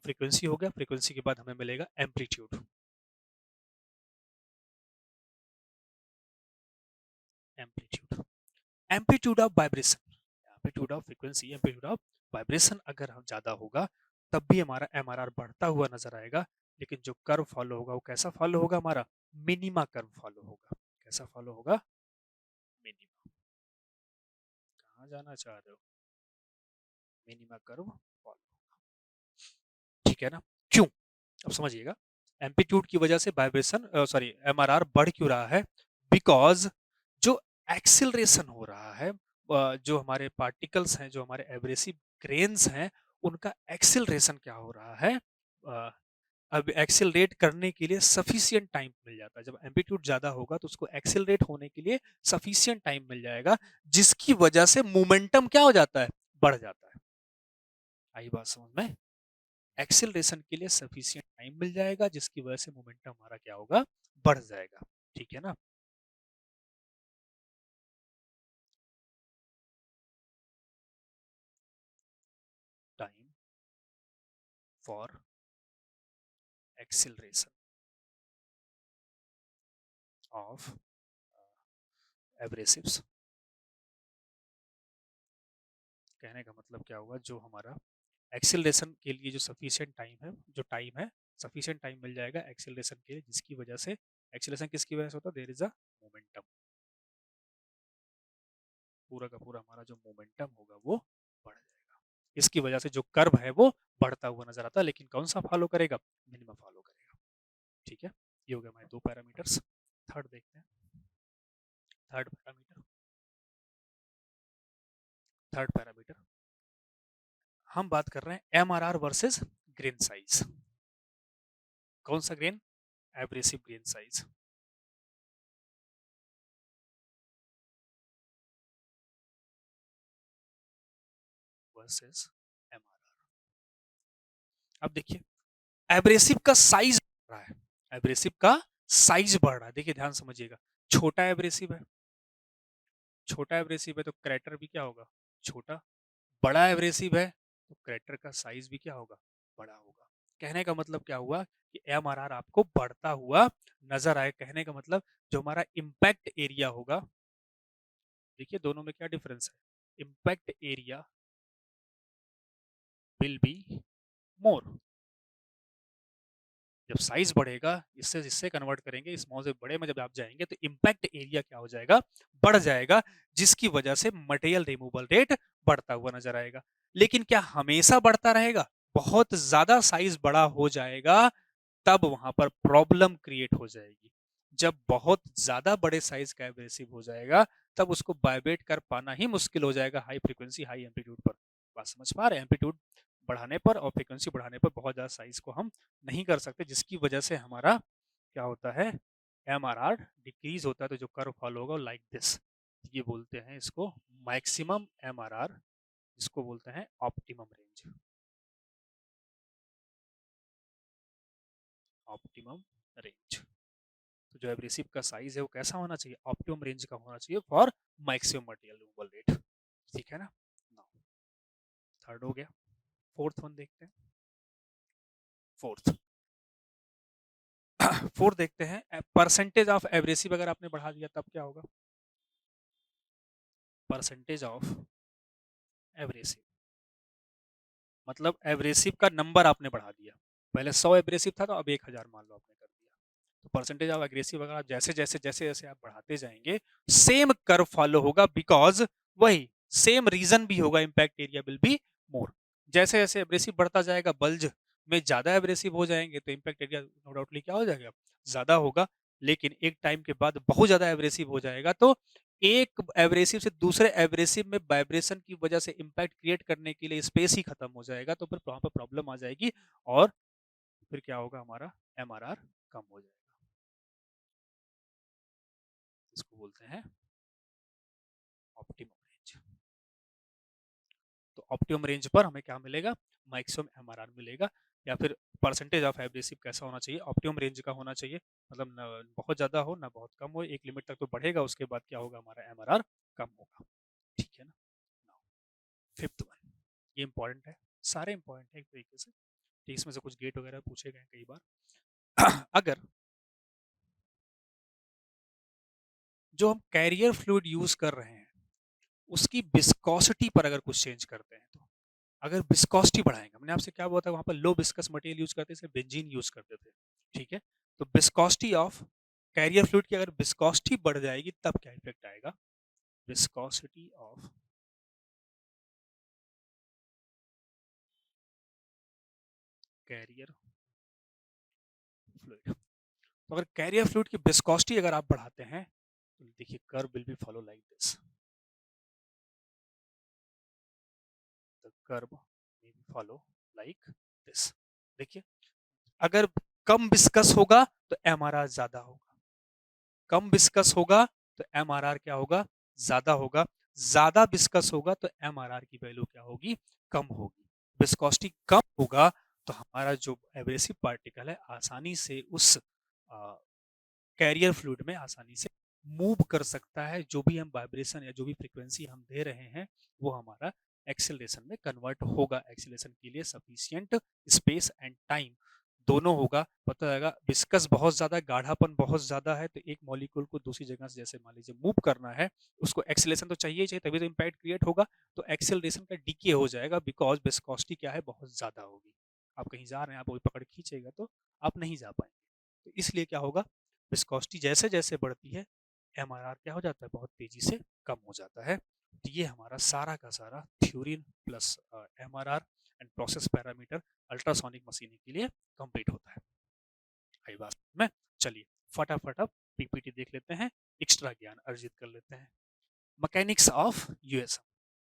[SPEAKER 1] frequency हो गया, फ्रीक्वेंसी के बाद हमें मिलेगा amplitude, amplitude, amplitude of vibration, amplitude of frequency, amplitude of vibration अगर हम ज्यादा होगा तब भी हमारा एमआरआर बढ़ता हुआ नजर आएगा, लेकिन जो कर्व फॉलो होगा वो कैसा फॉलो होगा हमारा? मिनिमा कर्व फॉलो होगा। कैसा फॉलो होगा? मिनिमा। कहाँ जाना चाह रहे हो? मिनिमा कर्व फॉलो, ठीक है ना? क्यों? अब समझिएगा। एम्पलीट्यूड की वजह से वाइब्रेशन सॉरी एमआरआर बढ़ क्यों रहा है? बिकॉज जो एक्सिलरेशन हो रहा है, जो हमारे पार्टिकल्स हैं, जो हमारे एब्रेसिव ग्रेन्स हैं, उनका एक्सिलरेशन क्या हो रहा है? अ, अब एक्सेलरेट करने के लिए सफिशिएंट टाइम मिल जाता है। जब एम्पलीट्यूड ज़्यादा होगा तो उसको एक्सेलरेट होने के लिए सफिशिएंट टाइम मिल जाएगा, जिसकी वजह से मोमेंटम क्या हो जाता है? बढ़ जाता है। आई बात समझ में? एक्सेलरेशन के लिए सफिशिएंट टाइम मिल जाएगा, जिसकी वजह से मोमेंटम हमारा क्या होगा? बढ़ जाएगा। ठीक है ना? Time for acceleration of abrasives. कहने का मतलब क्या हुआ? जो हमारा एक्सेलरेशन के लिए जो सफिशिएंट टाइम है, जो टाइम है, सफिशिएंट टाइम मिल जाएगा एक्सेलरेशन के लिए, जिसकी वजह से एक्सेलरेशन किसकी वजह से होता है? There is a momentum. पूरा का पूरा हमारा जो मोमेंटम होगा वो बढ़ जाएगा। इसकी वजह से जो कर्व है वो बढ़ता हुआ नजर आता है, लेकिन कौन सा फॉलो करेगा? मिनिमम फॉलो करेगा। ठीक है, ये हो गया हमारे दो पैरामीटर्स। थर्ड देखते हैं। थर्ड पैरामीटर, थर्ड पैरामीटर हम बात कर रहे हैं एमआरआर वर्सेस ग्रेन साइज। कौन सा grain? Abrasive grain size versus MRR. अब देखिए, एब्रेसिव का साइज बढ़ रहा है, एब्रेसिव का साइज बढ़ रहा है। देखिए ध्यान समझिएगा, छोटा एब्रेसिव है, छोटा एब्रेसिव है तो क्रेटर भी क्या होगा? छोटा। बड़ा एब्रेसिव है तो क्रेटर का साइज भी क्या होगा? बड़ा होगा। कहने का मतलब क्या हुआ कि एमआरआर आपको बढ़ता हुआ नजर आए। कहने का मतलब जो हमारा इम्पैक्ट एरिया होगा, देखिए दोनों में क्या डिफरेंस है? Impact area will be more. जब साइज बढ़ेगा, इससे इससे कन्वर्ट करेंगे, स्मॉल से बड़े में जब आप जाएंगे तो इम्पैक्ट एरिया क्या हो जाएगा? बढ़ जाएगा, जिसकी वजह से मटेरियल रिमूवल रेट बढ़ता हुआ नजर आएगा। लेकिन क्या हमेशा बढ़ता रहेगा? बहुत ज्यादा साइज बड़ा हो जाएगा तब वहां पर प्रॉब्लम क्रिएट हो जाएगी। जब बहुत ज्यादा बड़े साइज का एब्रेसिव हो जाएगा तब उसको वाइब्रेट कर पाना ही मुश्किल हो जाएगा हाई फ्रीक्वेंसी हाई एम्पलीट्यूड पर। बात समझ पा रहे हैं? एम्पलीट्यूड बढ़ाने पर और फ्रीक्वेंसी बढ़ाने पर बहुत ज्यादा साइज को हम नहीं कर सकते, जिसकी वजह से हमारा क्या होता है? एमआरआर डिक्रीज होता है। तो जो कर्व फॉलो होगा लाइक दिस, ये बोलते हैं इसको मैक्सिमम एमआरआर, इसको बोलते हैं ऑप्टिमम रेंज। Optimum range. तो जो एब्रेसिव का साइज है वो कैसा होना चाहिए? ऑप्टिमम रेंज का होना चाहिए for maximum material removal rate. ठीक है ना? नाउ थर्ड हो गया। फोर्थ वन देखते हैं। फोर्थ फोर्थ देखते हैं, परसेंटेज ऑफ एब्रेसिव अगर आपने बढ़ा दिया तब क्या होगा? परसेंटेज ऑफ एब्रेसिव मतलब एब्रेसिव का नंबर आपने बढ़ा दिया। पहले 100 एब्रेसिव था तो अब 1000 मान लो आपने कर दिया। तो परसेंटेज ऑफ एग्रेसिव अगर आप जैसे जैसे जैसे जैसे आप बढ़ाते जाएंगे, सेम कर्व फॉलो होगा, बिकॉज वही सेम रीजन भी होगा, impact area will be more. जैसे जैसे एब्रेसिव बढ़ता जाएगा, बल्ज में ज्यादा एब्रेसिव हो जाएंगे तो इम्पैक्ट एरिया नो डाउटली क्या हो जाएगा? ज्यादा होगा। लेकिन एक टाइम के बाद बहुत ज्यादा एब्रेसिव हो जाएगा तो एक एब्रेसिव से दूसरे एब्रेसिव में वाइब्रेशन की वजह से इम्पैक्ट क्रिएट करने के लिए स्पेस ही खत्म हो जाएगा, तो फिर वहां पर प्रॉब्लम आ जाएगी और फिर क्या होगा? हमारा एमआरआर कम हो जाएगा। इसको बोलते हैं ऑप्टिमम रेंज। तो ऑप्टिमम रेंज पर हमें क्या मिलेगा? मैक्सिमम एमआरआर मिलेगा। या फिर परसेंटेज ऑफ एब्रेसिव कैसा होना चाहिए? ऑप्टिमम रेंज का होना चाहिए, मतलब न बहुत ज़्यादा हो ना बहुत कम हो, एक लिमिट तक तो बढ़ेगा, उसके बाद क्या होगा? हमारा एमआरआर कम होगा। ठीक है ना? फिफ्थ वन, ये इंपॉर्टेंट है, सारे इंपॉर्टेंट है एक तरीके से। ठीक, इसमें से कुछ गेट वगैरह पूछे गए कई बार। अगर जो हम कैरियर फ्लूइड यूज कर रहे हैं उसकी विस्कोसिटी पर अगर कुछ चेंज करते हैं तो अगर विस्कोसिटी बढ़ाएंगे, मैंने आपसे क्या बोला था, वहां पर लो विस्कस मटेरियल यूज करते थे, बेंजीन यूज करते थे, ठीक है। तो विस्कोसिटी ऑफ कैरियर फ्लूइड की अगर विस्कोसिटी बढ़ जाएगी तब क्या इफेक्ट आएगा, विस्कोसिटी ऑफ कैरियर फ्लूइड। तो अगर कैरियर फ्लूइड की विस्कोसिटी अगर आप बढ़ाते हैं तो देखिए curve will be follow like this, the curve will be follow like this. देखिए अगर कम विस्कस होगा तो एमआरआर ज्यादा होगा, कम विस्कस होगा तो एमआरआर क्या होगा, ज्यादा होगा, ज्यादा विस्कस होगा तो एमआरआर की वैल्यू क्या होगी, कम होगी। विस्कोसिटी कम होगा तो हमारा जो एब्रेसिव पार्टिकल है आसानी से उस कैरियर फ्लूइड में आसानी से मूव कर सकता है, जो भी हम वाइब्रेशन या जो भी फ्रीक्वेंसी हम दे रहे हैं वो हमारा एक्सेलरेशन में कन्वर्ट होगा। एक्सेलरेशन के लिए सफिशिएंट स्पेस एंड टाइम दोनों होगा। पता रहेगा विस्कस बहुत ज्यादा, गाढ़ापन बहुत ज्यादा है तो एक मॉलिक्यूल को दूसरी जगह से जैसे मान लीजिए मूव करना है, उसको एक्सेलरेशन तो चाहिए ही चाहिए, तभी तो इम्पैक्ट क्रिएट होगा। तो एक्सेलरेशन का डीके हो जाएगा बिकॉज विस्कोसिटी क्या है, बहुत ज्यादा होगी। आप कहीं जा रहे हैं, आप वही पकड़ खींचेगा तो आप नहीं जा पाएंगे। तो इसलिए क्या होगा, विस्कोसिटी जैसे जैसे बढ़ती है एमआरआर क्या हो जाता है, बहुत तेजी से कम हो जाता है। तो ये हमारा सारा का सारा theory plus MRR and process parameter ultrasonic machining के लिए कंप्लीट होता है। आई बात में, चलिए फटाफट अब पीपीटी देख लेते हैं, एक्स्ट्रा ज्ञान अर्जित कर लेते हैं। मैकेनिक्स ऑफ यूएसएम,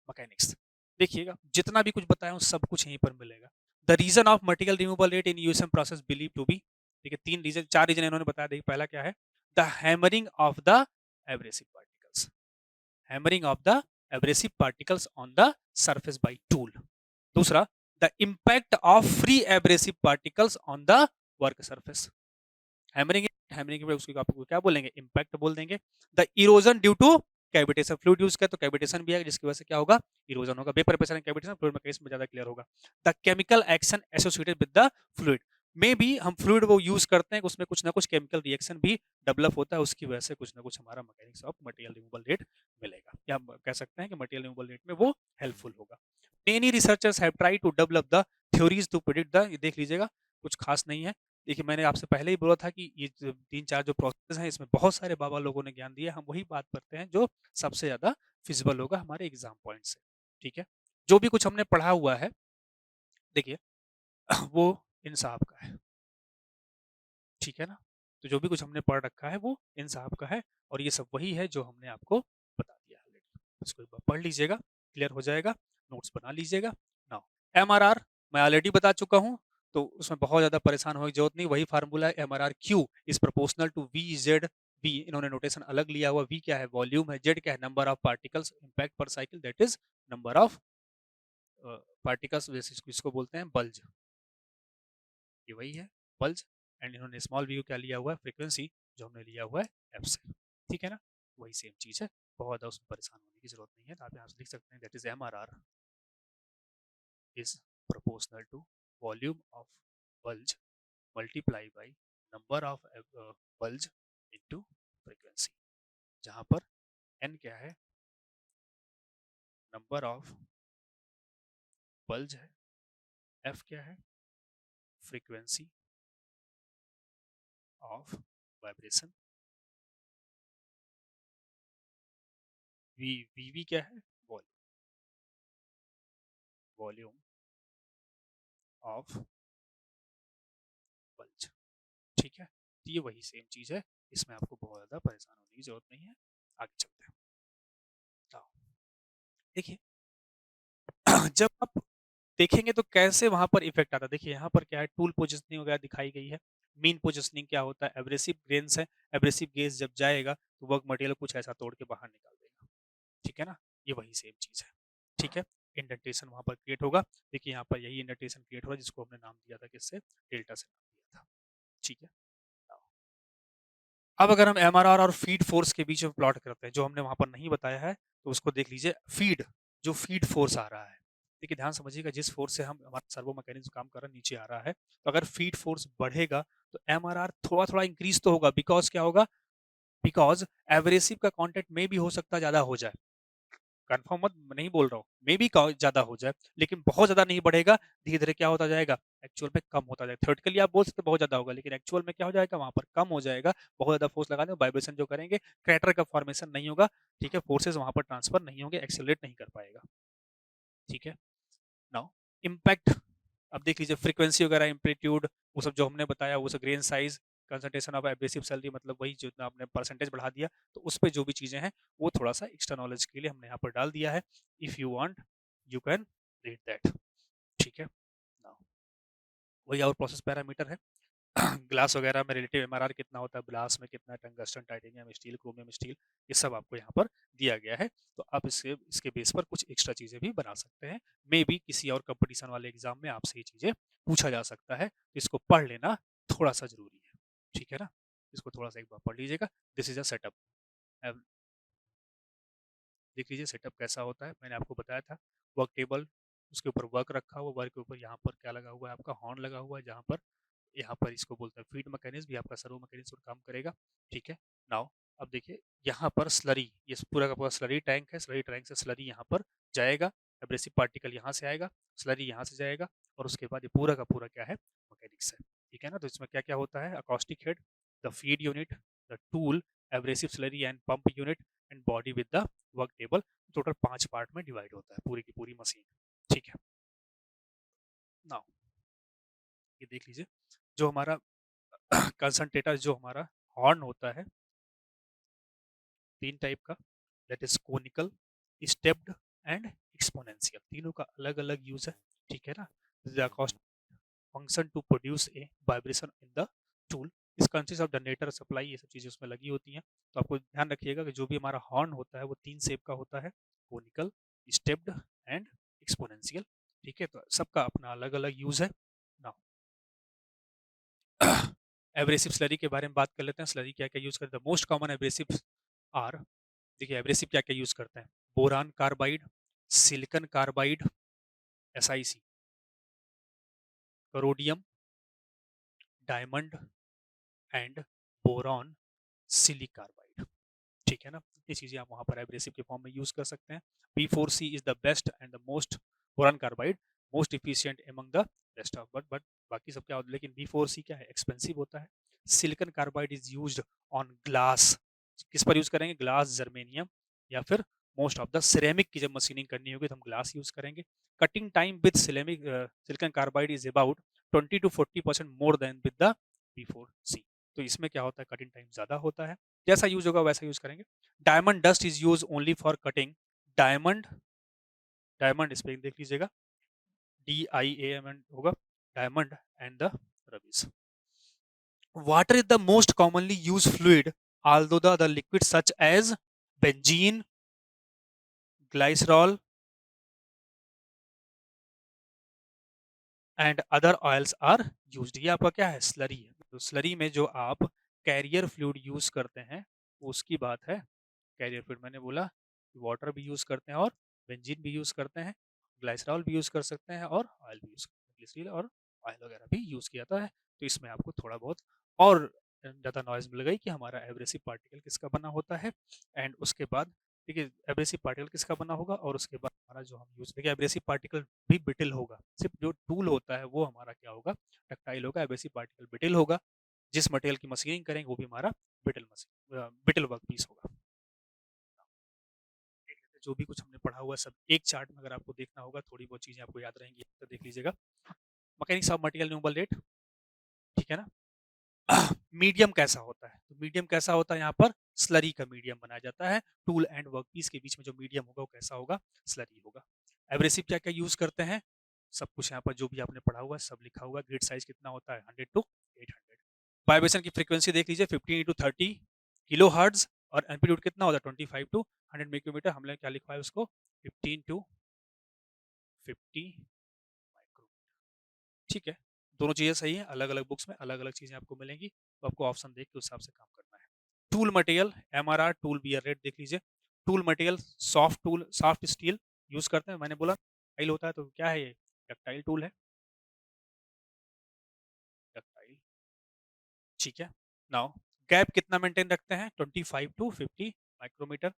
[SPEAKER 1] मैकेनिक्स देखिएगा जितना भी कुछ बताया हूँ सब कुछ यहीं पर मिलेगा। The reason of material removal rate in USM process believe to be, देखिए तीन रीजन, चार रीजन इन्होंने बताया। देखिए पहला क्या है, the hammering of the abrasive particles, hammering of the abrasive particles on the surface by tool. दूसरा, the impact of free abrasive particles on the work surface. Hammering, hammering पे उसको आपको क्या बोलेंगे, इम्पैक्ट बोल देंगे। The erosion due to cavitation, fluid use किया तो कैविटेशन भी है जिसकी वजह से क्या होगा, इरोजन होगा। Vapour pressure and cavitation fluid mechanism में ज्यादा क्लियर होगा। The chemical action associated with the fluid, में भी हम फ्लूइड वो यूज करते हैं उसमें कुछ ना कुछ केमिकल रिएक्शन भी डेवलप होता है, उसकी वजह से कुछ ना कुछ हमारा mechanics of material removal rate मिलेगा, या हम कह सकते हैं कि मटेरियल रिमूवल रेट में वो हेल्पफुल होगा। Many researchers have tried to develop the theories to predict the, ये देख लीजिएगा कुछ खास नहीं है। देखिए मैंने आपसे पहले ही बोला था कि ये तीन चार जो प्रोसेस हैं इसमें बहुत सारे बाबा लोगों ने ज्ञान दिया, हम वही बात करते हैं जो सबसे ज्यादा फिजिबल होगा हमारे एग्जाम पॉइंट से, ठीक है। जो भी कुछ हमने पढ़ा हुआ है देखिए वो इन साहब का है, ठीक है ना। तो जो भी कुछ हमने पढ़ रखा है वो इन साहब का है, और ये सब वही है जो हमने आपको बता दिया है ऑलरेडी। इसको एक बार पढ़ लीजिएगा, क्लियर हो जाएगा, नोट्स बना लीजिएगा। नाउ एमआरआर मैं ऑलरेडी बता चुका हूँ, तो उसमें बहुत ज्यादा परेशान होने की जरूरत नहीं, वही फार्मूला है, MRR Q is proportional to V Z. V इन्होंने नोटेशन अलग लिया हुआ, वी क्या है वॉल्यूम है, जेड क्या है नंबर ऑफ पार्टिकल्स इम्पैक्ट पर cycle, that is number of particles, इसको बोलते हैं बल्ज, ये वही है पल्स। एंड इन्होंने स्मॉल वी क्या लिया हुआ है, फ्रीक्वेंसी, जो हमने लिया हुआ है एप्सिल, ठीक है ना, वही सेम चीज है, बहुत ज़्यादा उसमें परेशान होने की जरूरत नहीं है। तो आप यहाँ से लिख सकते हैं that is M R R is proportional to volume of bulge multiply by number of bulge into frequency, जहाँ पर एन क्या है नंबर ऑफ बल्ज है, एफ क्या है frequency of vibration, V V V क्या है वॉल्यूम ऑफ बल्ज, ठीक है। तो ये वही सेम चीज है, इसमें आपको बहुत ज्यादा परेशान होने की जरूरत नहीं है। आगे चलते हैं, तो देखिए जब आप देखेंगे तो कैसे वहां पर इफेक्ट आता है। देखिए यहाँ पर क्या है, टूल पोजिशनिंग वगैरह दिखाई गई है। मीन पोजिशनिंग क्या होता है, एब्रेसिव ग्रेन्स है, एब्रेसिव गेज जब जाएगा तो वर्क मटेरियल कुछ ऐसा तोड़ के बाहर निकाल देगा, ठीक है ना, ये वही सेम चीज है, ठीक है। इंडेंटेशन वहां पर क्रिएट होगा, देखिए यहाँ पर यही इंडेंटेशन क्रिएट होगा जिसको हमने नाम दिया था किससे, डेल्टा से नाम दिया था, ठीक है। अब अगर हम एमआरआर और फीड फोर्स के बीच में प्लॉट करते हैं, जो हमने वहां पर नहीं बताया है, तो उसको देख लीजिए, फीड, जो फीड फोर्स आ रहा है, देखिए ध्यान समझिएगा, जिस फोर्स से हम हमारा सर्वो मैकेनिज्म काम कर रहा है नीचे आ रहा है, तो अगर फीड फोर्स बढ़ेगा तो एमआरआर थोड़ा थोड़ा इंक्रीज तो होगा, बिकॉज क्या होगा, बिकॉज एवरेसिव का कॉन्टेंट में भी हो सकता है ज्यादा हो जाए, कंफर्म मत नहीं बोल रहा हूँ, मे बी ज़्यादा हो जाए, लेकिन बहुत ज़्यादा नहीं बढ़ेगा, धीरे-धीरे क्या होता जाएगा, एक्चुअल में कम होता जाएगा। थ्योरेटिकली आप बोल सकते हैं बहुत ज़्यादा होगा, लेकिन एक्चुअल में क्या हो जाएगा, वहाँ पर कम हो जाएगा, बहुत ज़्यादा फोर्स लगा दें, वाइब्रेशन जो करेंगे, क्रैटर का फॉर्मेशन नहीं होगा, ठीक है? फोर्सेज़ वहाँ पर ट्रांसफर नहीं होंगे, एक्सेलरेट नहीं कर पाएगा, ठीक है? नाउ इम्पैक्ट, अब देख लीजिए फ्रीक्वेंसी वगैरह, एम्पलीट्यूड, वो सब जो हमने बताया, वो सब grain size, concentration of abrasive salary, मतलब वही जो आपने परसेंटेज बढ़ा दिया, तो उस पे जो भी चीजें हैं वो थोड़ा सा एक्स्ट्रा नॉलेज के लिए हमने यहाँ पर डाल दिया है। If you want you can read that, ठीक है। Now, वही और प्रोसेस पैरामीटर है। ग्लास वगैरह में रिलेटिव एमआरआर कितना होता है, ग्लास में कितना, tungsten, titanium steel, chromium steel, ये सब आपको यहाँ पर दिया गया है। तो आप इसके इसके बेस पर कुछ एक्स्ट्रा चीजें भी बना सकते हैं। मे बी किसी और कंपटीशन वाले एग्जाम में आपसे ये चीजें पूछा जा सकता है, तो इसको पढ़ लेना थोड़ा सा जरूरी है, ठीक है ना। इसको थोड़ा सा एक बार पढ़ लीजिएगा। This is a setup. देख लीजिए सेटअप कैसा होता है, मैंने आपको बताया था। वर्क टेबल, उसके ऊपर वर्क रखा हुआ, वर्क के ऊपर यहाँ पर क्या लगा हुआ है, आपका हॉर्न लगा हुआ है, जहाँ पर यहाँ पर इसको बोलते हैं फीड मैकेनिज्म, भी आपका सर्वो मैकेनिज्म काम करेगा, ठीक है। नाउ अब देखिए यहाँ पर स्लरी, ये पूरा का पूरा स्लरी टैंक है, स्लरी टैंक से स्लरी यहाँ पर जाएगा, एब्रेसिव पार्टिकल यहाँ से आएगा, स्लरी यहाँ से जाएगा, और उसके बाद ये पूरा का पूरा क्या है, मैकेनिक्स है, ठीक है ना। तो इसमें क्या क्या होता है, acoustic head, the feed unit, the tool, abrasive slurry and pump unit, and body with the work table. Total 5 part में डिवाइड होता है पूरी की पूरी मशीन, ठीक है। नाउ ये देख लीजिए, जो हमारा कंसंट्रेटर, जो हमारा हॉर्न होता है, 3 टाइप का, that is conical, stepped and exponential, तीनों का अलग अलग यूज है, ठीक है ना। The cost function to produce a vibration in the tool, is consist of generator, supply, ये सब चीजें उसमें लगी होती हैं। तो आपको ध्यान रखिएगा कि जो भी हमारा हॉर्न होता है वो 3 शेप का होता है, कोनिकल, स्टेप्ड एंड एक्सपोनेंशियल, ठीक है। तो सबका अपना अलग अलग यूज है। नाउ एब्रेसिव स्लरी के बारे में बात कर लेते हैं। स्लरी क्या क्या यूज करते हैं, मोस्ट कॉमन एब्रेसिव आर, देखिए एब्रेसिव क्या क्या यूज करते हैं, boron carbide, silicon carbide, SiC, rhodium, diamond and boron सिलिक कार्बाइड, ठीक है ना। ये चीजें आप वहां पर एब्रेसिव के फॉर्म में यूज कर सकते हैं। B4C is the best and the most, boron carbide most efficient among the rest of, but बाकी सब क्या होता है, लेकिन B4C क्या है, एक्सपेंसिव होता है। Silicon carbide is used on glass, किस पर यूज करेंगे, ग्लास, जर्मेनियम, या फिर मोस्ट ऑफ द सिरेमिक की जब मशीनिंग करनी होगी तो हम ग्लास यूज करेंगे। Cutting time with ceramic silicon carbide is about 20 to 40% more than with the B4C। तो इसमें क्या होता है, कटिंग टाइम ज्यादा होता है, जैसा यूज होगा वैसा यूज करेंगे। Diamond dust is use only for cutting, diamond, diamond spelling देख लीजिएगा, DIAMN होगा, diamond and the rubies. Water is the most commonly used fluid, although the other liquids such as benzene, glycerol, and other oils are used. ये आपका क्या है, slurry है। तो slurry में जो आप कैरियर फ्लूइड यूज करते हैं उसकी बात है। कैरियर फ्लूइड मैंने बोला वाटर भी यूज करते हैं, और बेंजीन भी यूज करते हैं, ग्लाइसरॉल भी यूज कर सकते हैं, और ऑयल भी यूज करते हैं, ग्लिसरीन और ऑयल वगैरह भी यूज किया जाता है। तो इसमें आपको थोड़ा बहुत और ज़्यादा नॉलेज मिल गई कि हमारा एब्रेसिव पार्टिकल किसका बना होता है, एंड उसके बाद ठीक है एब्रेसिव पार्टिकल किसका बना होगा, और उसके बाद हमारा जो हम यूज करेंगे एब्रेसिव पार्टिकल भी ब्रिटल होगा, सिर्फ जो टूल होता है वो हमारा क्या होगा, डक्टाइल होगा, एब्रेसिव पार्टिकल ब्रिटल होगा। जिस मटेरियल की मशीनिंग करेंगे वो भी हमारा brittle machine brittle work piece होगा। ठीक है, तो जो भी कुछ हमने पढ़ा हुआ है सब एक चार्ट में अगर आपको देखना होगा, थोड़ी बहुत चीजें आपको याद रहेंगी तो देख लीजिएगा। मैकेनिक्स ऑफ मटेरियल न्यूबल रेट, ठीक है ना। मीडियम कैसा होता है, तो मीडियम कैसा होता है, यहाँ पर स्लरी का मीडियम बनाया जाता है। टूल एंड वर्कपीस के बीच में जो मीडियम होगा वो कैसा होगा, स्लरी होगा। एब्रेसिव क्या क्या यूज करते हैं, सब कुछ यहाँ पर जो भी आपने पढ़ा हुआ है सब लिखा हुआ है। ग्रिड साइज कितना होता है, 100 to 800। वाइब्रेशन की फ्रीक्वेंसी देख लीजिए, 15 to 30 किलो हर्ट्ज, और एम्पलीट्यूड कितना होता है, 25 to 100 माइक्रोमीटर। हमने क्या लिखा है उसको, 15 to 50 माइक्रो, ठीक है। दोनों चीजें सही हैं, अलग अलग बुक्स में अलग अलग चीजें आपको मिलेंगी, तो आपको ऑप्शन देख के उस हिसाब से काम करना है। Tool material, MRR tool wear rate देख लीजिए। Tool material soft tool, soft steel use करते हैं, मैंने बोला डक्टाइल होता है, तो क्या है ये, डक्टाइल टूल है, डक्टाइल, ठीक है। नाउ गैप कितना मेंटेन रखते हैं, 25 to 50 माइक्रोमीटर।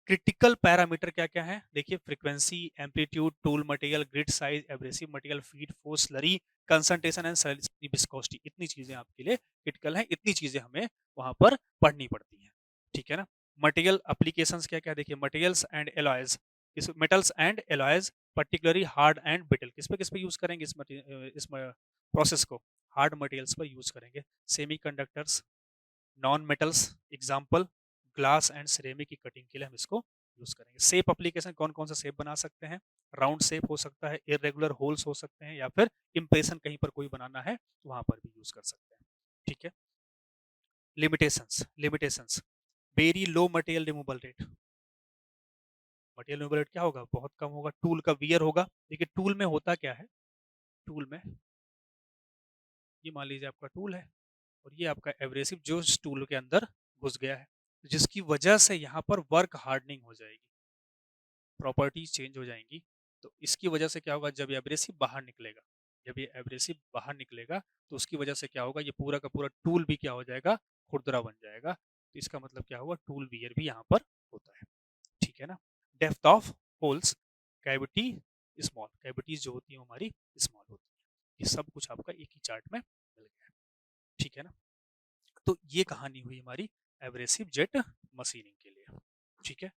[SPEAKER 1] क्रिटिकल पैरामीटर क्या-क्या हैं? देखिए frequency, amplitude, tool material, grid size, abrasive material, feed force, slurry, concentration and slurry viscosity, इतनी चीज़ें आपके लिए क्रिटिकल हैं, इतनी चीज़ें हमें वहाँ पर पढ़नी पड़ती हैं, ठीक है ना? मटेरियल एप्लीकेशंस क्या-क्या देखिए मटेरियल्स एंड एलॉयज़, इस metals and alloys particularly hard and brittle किस पे यूज़ करेंगे इस प्रोसेस को? हार्ड मटेरियल्स पर यूज़ करेंगे। Semiconductors, non metals example glass and ceramic की कटिंग के लिए हम इसको यूज करेंगे। शेप एप्लीकेशन कौन-कौन सा शेप बना सकते हैं? राउंड शेप हो सकता है, इर्रेगुलर होल्स हो सकते हैं या फिर इंप्रेशन कहीं पर कोई बनाना है तो वहाँ पर भी यूज कर सकते हैं। ठीक है? Limitations very low material removal rate. Material removal rate क्या होगा? बहुत कम होगा। टूल का वियर होगा। देखिए टूल में होता क्या है? टूल में ये मान लीजिए आपका टूल है और ये आपका एब्रेसिव जो इस टूल के अंदर घुस गया है, जिसकी वजह से यहाँ पर वर्क हार्डनिंग हो जाएगी। प्रॉपर्टीज चेंज हो जाएंगी। तो इसकी वजह से क्या होगा जब ये एब्रेसिव बाहर निकलेगा, जब ये एब्रेसिव बाहर निकलेगा तो उसकी वजह से क्या होगा ये पूरा का पूरा टूल भी क्या हो जाएगा खुरदरा बन जाएगा। तो इसका मतलब क्या हुआ टूल वियर भी यहाँ पर होता है। ठीक है ना? Depth of holes, cavity small, cavities जो होती है हमारी स्मॉल होती है। ये सब कुछ आपका एक ही चार्ट में मिल गया है। ठीक है ना? तो ये कहानी हुई हमारी एब्रेसिव जेट मशीनिंग के लिए। ठीक है?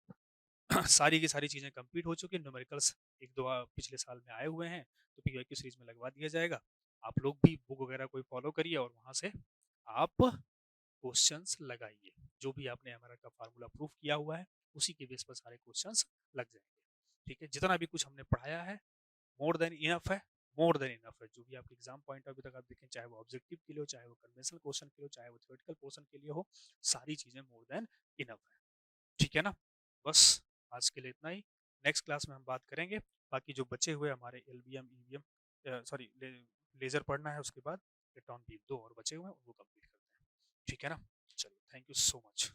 [SPEAKER 1] सारी की सारी चीज़ें कंप्लीट हो चुकी हैं, न्यूमेरिकल्स 1-2 पिछले साल में आए हुए हैं, तो पीवाईक्यू सीरीज़ में लगवा दिया जाएगा। आप लोग भी बुक वगैरह कोई फॉलो करिए और वहाँ से आप क्वेश्चंस लगाइए। जो भी आपने हमारा का फार्मूला प्रूफ किया हुआ है, उसी के बेस पर सारे क्वेश्चंस लग जाएँगे। ठीक है? जितना भी कुछ हमने पढ़ाया है, मोर देन इनफ है, मोर देन इनफ है। जो भी आपके एग्ज़ाम पॉइंट ऑफ व्यू तक आप देखें, चाहे वो ऑब्जेक्टिव के लिए हो, चाहे वो कन्वेंशनल क्वेश्चन के लिए हो, चाहे वो थ्योरेटिकल पोर्शन के लिए हो, सारी चीज़ें मोर देन इनफ है। ठीक है ना? बस आज के लिए इतना ही। नेक्स्ट क्लास में हम बात करेंगे बाकी जो बचे हुए हमारे एलबीएम, ईवीएम सॉरी लेज़र पढ़ना है उसके बाद इलेक्ट्रॉन बीम 2 और बचे हुए हैं उनको कंप्लीट करते हैं। ठीक है ना? चलिए थैंक यू सो मच।